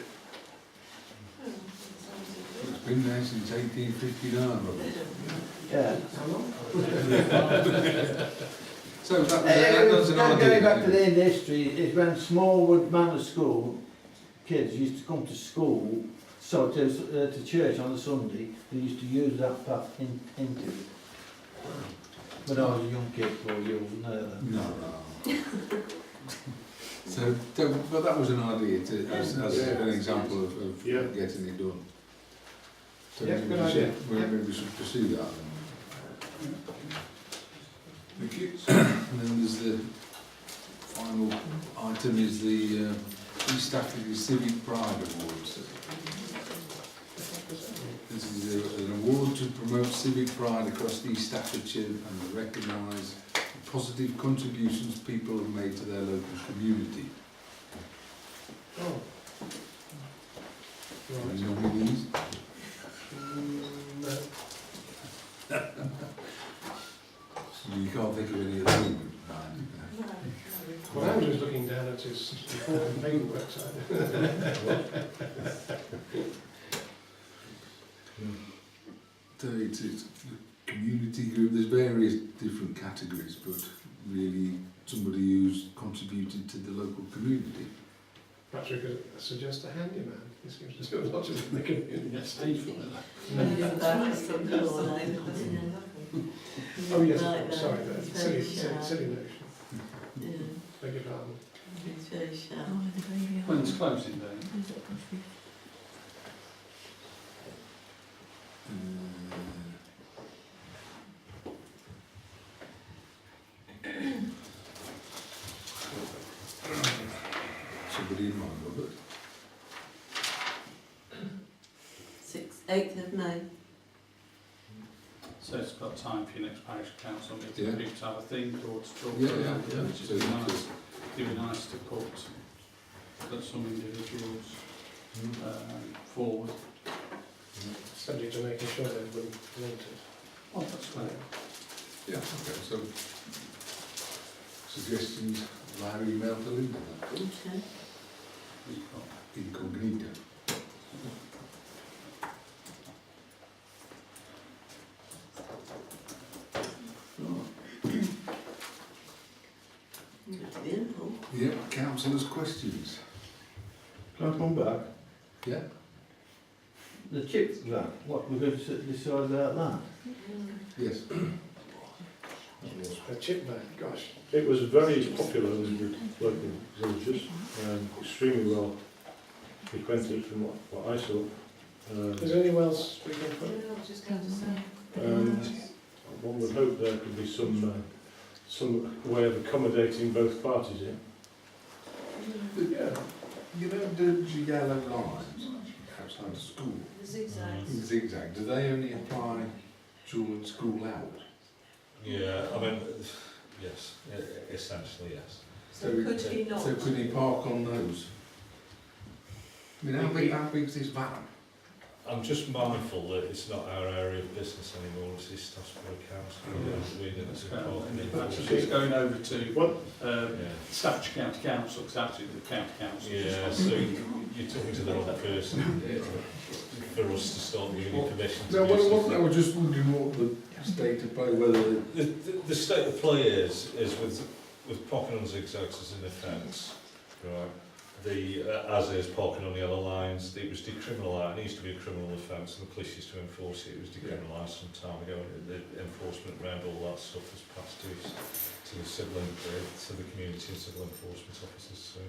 It's been there since 1859, Robert. Yeah. So that was an idea. Going back to the industry, is when Smallwood Manor School kids used to come to school, so to church on a Sunday, they used to use that path into it. When I was a young kid, well, you wouldn't know that. No. So, but that was an idea as an example of getting it done. So Yeah, good idea. maybe we should pursue that then. Thank you. And then there's the final item is the East Staffordshire Civic Pride Awards. This is an award to promote civic pride across East Staffordshire and to recognise the positive contributions people have made to their local community. Oh. Any nominees? No. You can't think of any of them. Well, Andrew's looking down at his important paperwork side. So it's a community group, there's various different categories, but really somebody who's contributed to the local community. Perhaps we could suggest a handyman. This gives us a lot of the community. Get Steve for that. Oh yes, Like that. sorry, It's silly, very silly, sharp. silly notion. Yeah, Beg your pardon. it's very sharp. When's closing day? Somebody in mind, Robert? 8th of May. So it's got time for your next parish council meeting, Yeah. people to have a think or to talk Yeah, about yeah, it, yeah. which So is you nice. just- It'd be nice to put some individuals forward. Subject to making sure they've been wanted. Oh, that's great. Yeah, okay, so suggestions via email to Linda, Okay. We've got incognito. That's the end, Paul. Yeah, councillors' questions. Can I come back? Yeah? The chip grant, what, we're going to decide about that? Yes. A chip bag, gosh. It was very popular with the local villagers, extremely well frequented from what I saw. Is there anywhere else we can put it? I was just going to say. One would hope there could be some way of accommodating both parties here. Yeah. You know the yellow lines outside the school? The zigzags. Zigzag, do they only apply during school hours? Yeah, I mean, yes, essentially yes. So could he not? So could he park on those? I mean, how big's this van? I'm just mindful that it's not our area of business anymore, it's East Staffordshire Council. We didn't support any. Actually, it's going over to What? Staffordshire County Council, because actually the County Council. Yeah, so you're talking to the wrong person for us to start giving permission to No, do stuff. I was just wondering what the state of play, whether... The state of play is with parking on zigzags as an offence, right? As is parking on yellow lines, it was decriminalised. It used to be a criminal offence, and the police used to enforce it. It was decriminalised some time ago, and the enforcement around all that stuff was passed to the community and civil enforcement officers. So,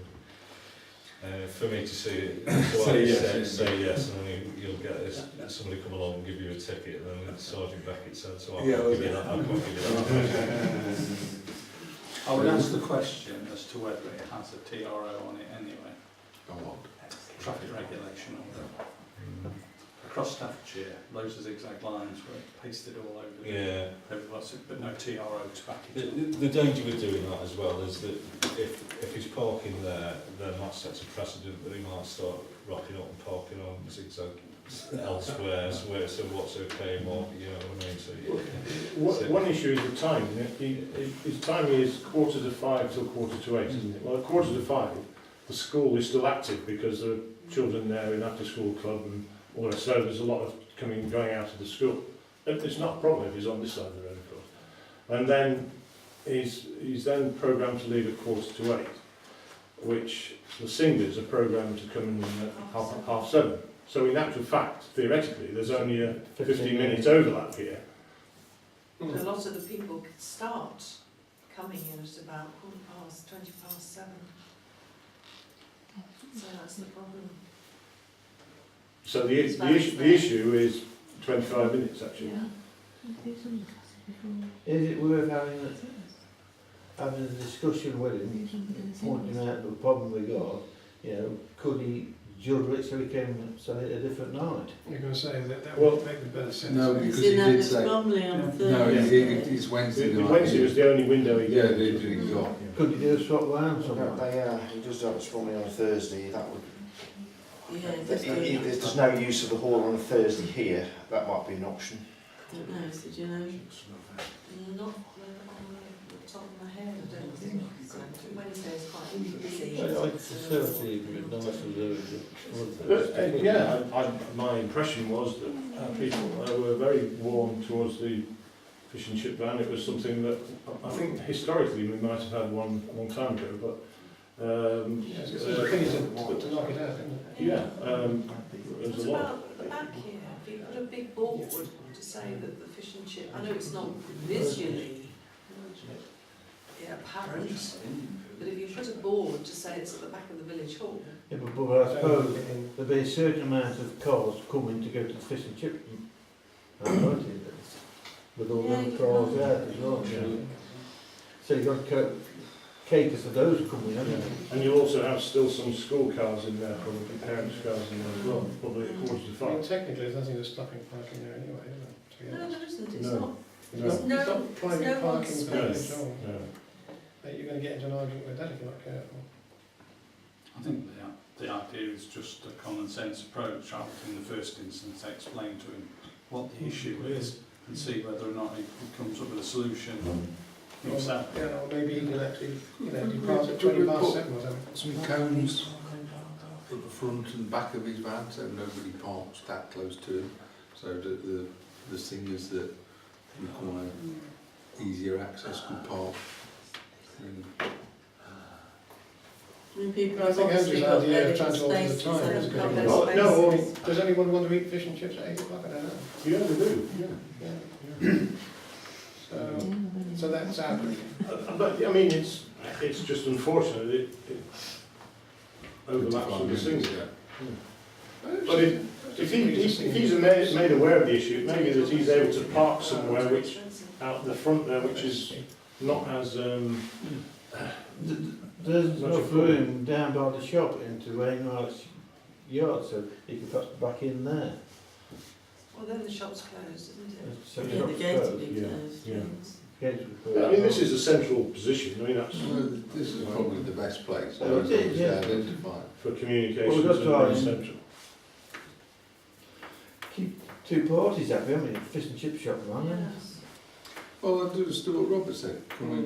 for me to see it, say yes, and then you'll get somebody come along and give you a ticket, and then Sergeant Beckett said, "So I can't give you that. I can't give you that." I would ask the question as to whether it has a TRO on it anyway. Go on. Traffic regulation order. Across Staffordshire, loads of zigzag lines were pasted all over but no TRO to back it up. The danger with doing that as well is that if he's parking there, then that sets a precedent that he might start rocking up and parking on zigzag elsewhere, so what's okay and what, you know what I mean? So, One issue is the time. His time is 4:45 till 4:45, isn't it? Well, at 4:45, the school is still active because there are children there in after-school club and all that. So there's a lot of going out of the school. It's not a problem if he's on this side of the road, of course. And then he's then programmed to leave at 7:45, which the singers are programmed to come in at 7:30. So in actual fact, theoretically, there's only a 15-minute overlap here. A lot of the people could start coming in at about 7:15. So that's the problem. So the issue is 25 minutes actually. Yeah. Is it worth having a discussion with him, pointing out the problem we got? You know, could he judge it so he can sell it a different night? You're going to say that Well, would make the better sense. No, It's because he in did say... Bromley on No, Thursday. it's Wednesday night. Wednesday was the only window he Yeah, gave. they got. Could you do a swap round somewhere? He does have it for me on a Thursday. That would. Yeah, If just if there's no use of the hall on a Thursday here, that might be an option. don't know, so do you know? Not on the top of my head, I don't think. Wednesday's quite busy. I prefer to leave it nicer Yeah, my impression was that people were very warm towards the fish and chip ban. It was something that I think historically we might have had one a long time ago, but Yes, it's a pity to knock it out, isn't it? yeah, there's What a lot. about the back here? If you put a big board to say that the fish and chip, I know it's not visually apparent, but if you put a board to say it's at the back of the village hall. Yeah, but I suppose there'll be a certain amount of cars coming to go to the fish and chip. Won't it? With all Yeah, them you cars can. there as well. Yeah. So you've got to cater for those coming, haven't you? And you also have still some school cars in there, probably parents' cars in there as well, probably at I mean, 4:45. technically, there's nothing to stopping parking there anyway, is there? To be No, honest. there isn't, it's No. not. No. There's no, It's not there's private no one parking for the space. village hall. No. You're going to get into an argument with that if you're not careful. I think the idea is just a common sense approach. I would in the first instance explain to him what the issue is and see whether or not he comes up with a solution himself. Yeah, or maybe you can actually, depart at 7:20 or something. Some cones at the front and back of his van so nobody parks that close to him, so that the singers that require easier access can park. And I mean, people I have think obviously Andrew's got idea of their trying to alter the spaces time and is have good. got their Well, no, or spaces. does anyone want to eat fish and chips at 8 o'clock? I don't know. Yeah, they do. Yeah. So that's our group. But I mean, it's just unfortunate it overlaps with the things. But if he's made aware of the issue, maybe that he's able to park somewhere which out the front there, which is not as There's Much enough approval. room down by the shop into Wainwright's yard, so you can perhaps back in there. Well, then the shop's closed, isn't it? So Yeah, the shop's gate will closed. be Yeah, closed. yeah. yes. Gates will be I closed. mean, this is a central position. I mean, that's well, this is probably the best place Oh, it is, to yeah. identify. for communications Well, and that's very right. central. Keep two parties happy, haven't you? Fish and chip shop, man. Yes. Well, I'll do as Stuart Roberts said. Can we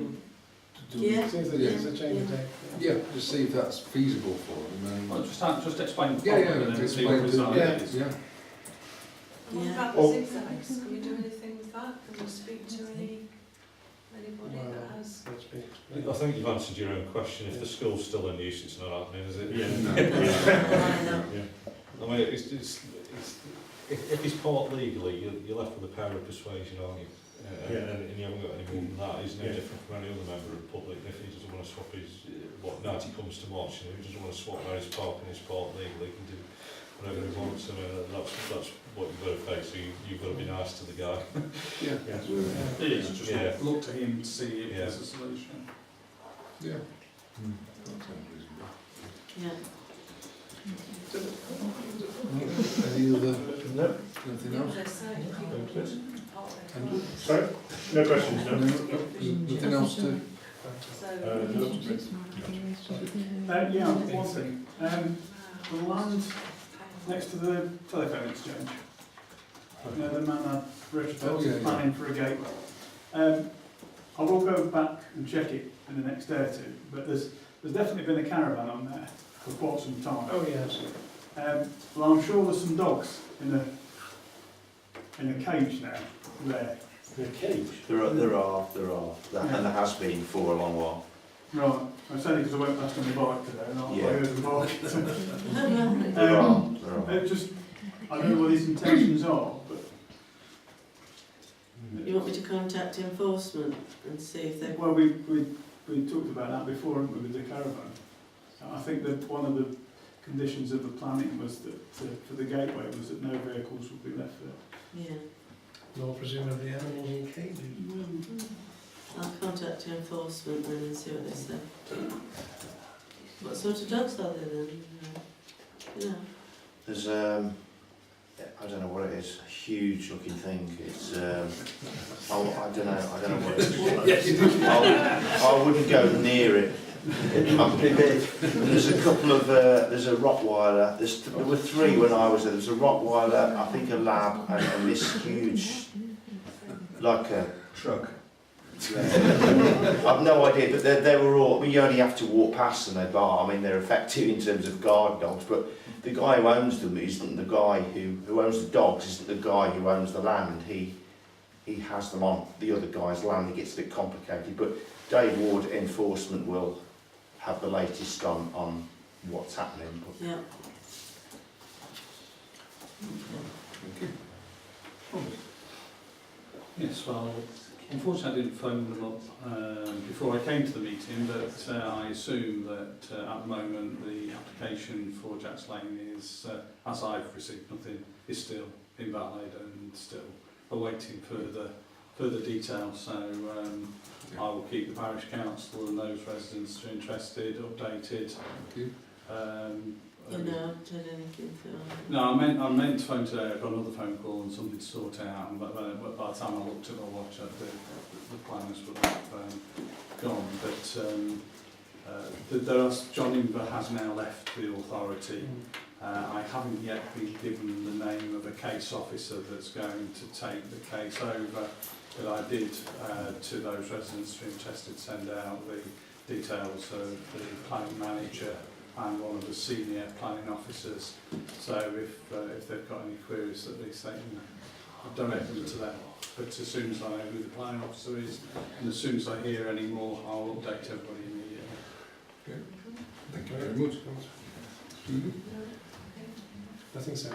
do Yeah. See if there's a change of date. Yeah, just see if that's feasible for them. Well, And just explain the yeah, problem yeah, and to then see what explain his to idea yeah. is. yeah. And what Yeah. about Oh. the zigzags? Can we do anything with that? Can we speak to anybody that has? That's been explained. I think you've answered your own question. If the school's still in use, it's not happening, is it? Yeah. I mean, if he's caught legally, you're left with the power of persuasion, aren't you? And you haven't got any more than that. He's no Yeah. different from any other member of the public. If he doesn't want to swap his, night he comes to watch, and if he doesn't want to swap where he's parking his park legally, he can do whatever he wants. I mean, that's what you've got to face. So you've got to be nice to the guy. Yeah. Yeah. It is, just Yeah. look to him to see if Yeah. there's a solution. Yeah. Yeah. Any other? No. Nothing else? They're saying people Andrew? can't. Sorry? No questions, no? Nothing else to? So, Yeah, one thing. The land next to the telephone exchange. You know, the man had retrospective Oh, yeah, yeah. planning for a gateway. I will go back and check it in the next day or two, but there's definitely been a caravan on there for quite some time. Oh, yes. Well, I'm sure there's some dogs in a cage now there. In a cage? There are, and there has been for a long while. Right, it's only because I went past on my bike today and I Yeah. heard them barking. There are. I don't know what his intentions are, but You want me to contact enforcement and see if they... well, we talked about that before, haven't we, with the caravan. I think that one of the conditions of the planning was that for the gateway was that no vehicles would be left there. Yeah. Nor presumably animals in cages. I'll contact enforcement then and see what they say. What sort of dogs are they then? Yeah. There's I don't know what it is, a huge looking thing. It's I don't know what it is. I wouldn't go near it. It might be big. There's a couple of there's a Rottweiler. There were three when I was there. There's a Rottweiler, I think a Lab, and this huge, like a Truck. yeah. I've no idea, but they were all. I mean, you only have to walk past and they bark. I mean, they're effective in terms of guard dogs, but the guy who owns them isn't the guy who owns the dogs. Isn't the guy who owns the land. He has them on the other guy's land. It gets a bit complicated, but Dave Ward enforcement will have the latest on what's happening. But Yeah. Yes, well, unfortunately I didn't phone them up before I came to the meeting, but I assume that at the moment the application for Jack's Lane is, as I've received nothing, is still invalid and still awaiting further details. So I will keep the parish council and those residents who are interested updated. Thank you. You know, I've done anything for No, I meant to phone today. I got another phone call and something to sort out. And by the time I looked at my watch, the planners were gone. But John Imber has now left the authority. I haven't yet been given the name of a case officer that's going to take the case over. But I did, to those residents who are interested, send out the details of the planning manager and one of the senior planning officers. So if they've got any queries, at least they can direct them to them. But as soon as I know who the planning officer is, and as soon as I hear any more, I'll update everybody immediately. Okay. Thank you very much. Stephen? Nothing so.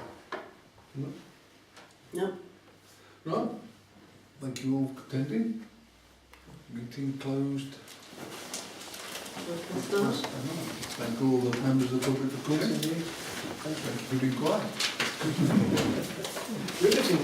No. Right. Thank you all for attending. Meeting closed. Thank all the members of the public for coming. Thank you for being quiet. Riveting,